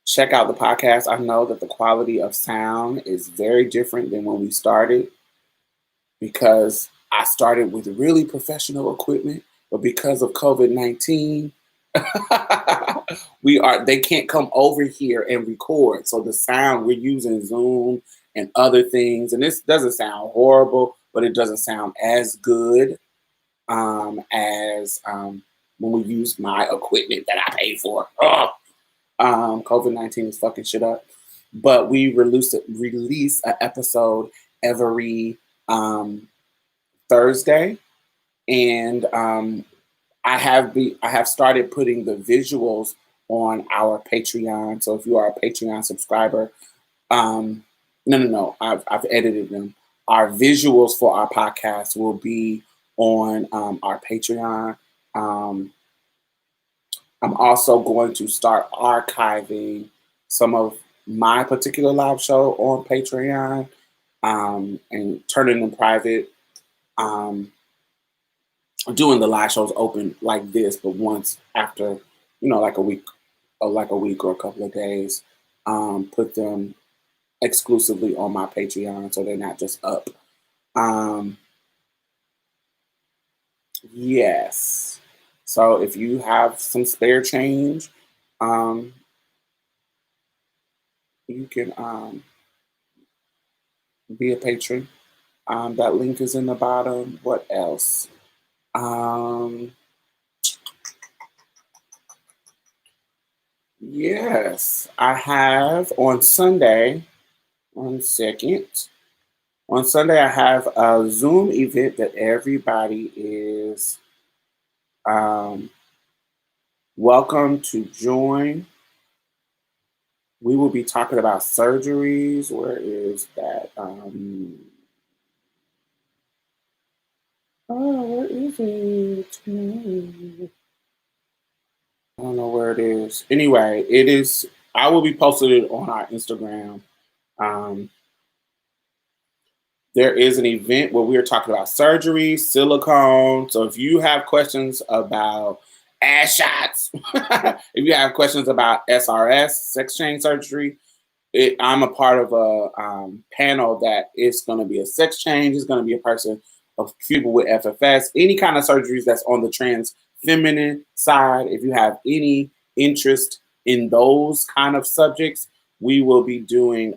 check out the podcast. I know that the quality of sound is very different than when we started because I started with really professional equipment, but because of COVID-19, they can't come over here and record. So the sound, we're using Zoom and other things, and this doesn't sound horrible, but it doesn't sound as good as when we use my equipment that I paid for. Ugh. COVID-19 is fucking shit up. But we release an episode every Thursday, and I have started putting the visuals on our Patreon. So if you are a Patreon subscriber, um, no, I've edited them. Our visuals for our podcast will be on our Patreon. Um, I'm also going to start archiving some of my particular live show on Patreon and turning them private. Um, doing the live shows open like this, but once after, like a week, or a couple of days, put them exclusively on my Patreon so they're not just up. Um, yes. So if you have some spare change, um, you can be a patron. That link is in the bottom. What else? Um, yes, I have on Sunday. 1 second. On Sunday, I have a Zoom event that everybody is um, welcome to join. We will be talking about surgeries. Where is that? Where is it? No. I don't know where it is. Anyway, it is. I will be posting it on our Instagram. Um, there is an event where we are talking about surgery, silicone. So if you have questions about ass shots, if you have questions about SRS, sex change surgery, I'm a part of a panel that is going to be a sex change. It's going to be a person of people with FFS, any kind of surgeries that's on the trans feminine side. If you have any interest in those kind of subjects, we will be doing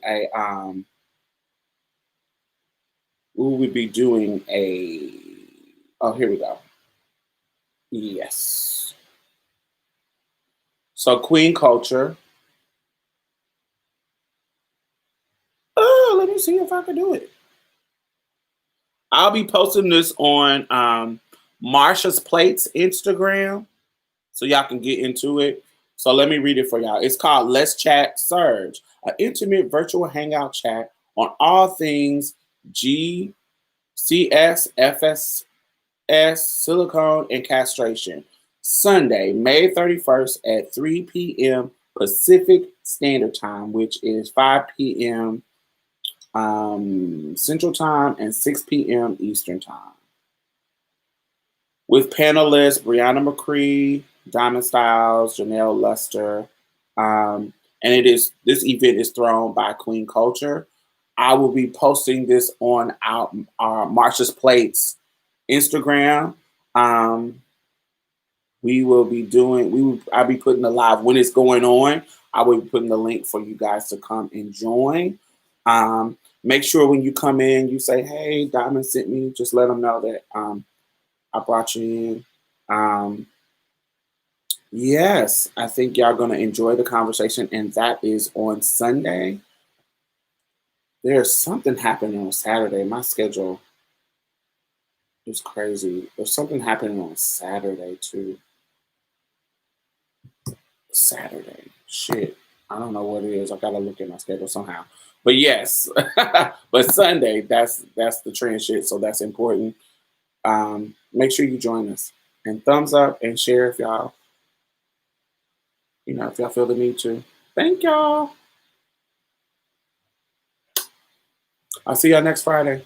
a. Oh, here we go. Yes. So Queen Culture. Oh, let me see if I can do it. I'll be posting this on Marsha's Plates Instagram so y'all can get into it. So let me read it for y'all. It's called Let's Chat Surge, an intimate virtual hangout chat on all things GCS, FSS, silicone, and castration. Sunday, May 31st at 3 p.m. Pacific Standard Time, which is 5 p.m. Central Time and 6 p.m. Eastern Time. With panelists Brianna McCree, Diamond Styles, Janelle Luster, and this event is thrown by Queen Culture. I will be posting this on our Marsha's Plates Instagram. I'll be putting the live when it's going on. I will be putting the link for you guys to come and join. Make sure when you come in, you say, "Hey, Diamond sent me." Just let them know that I brought you in. Yes, I think y'all gonna enjoy the conversation, and that is on Sunday. There's something happening on Saturday. My schedule is crazy. There's something happening on Saturday too. Saturday. Shit. I don't know what it is. I gotta look at my schedule somehow. But yes. But Sunday, that's the trend shit. So that's important. Make sure you join us. And thumbs up and share if y'all feel the need to. Thank y'all. I'll see y'all next Friday.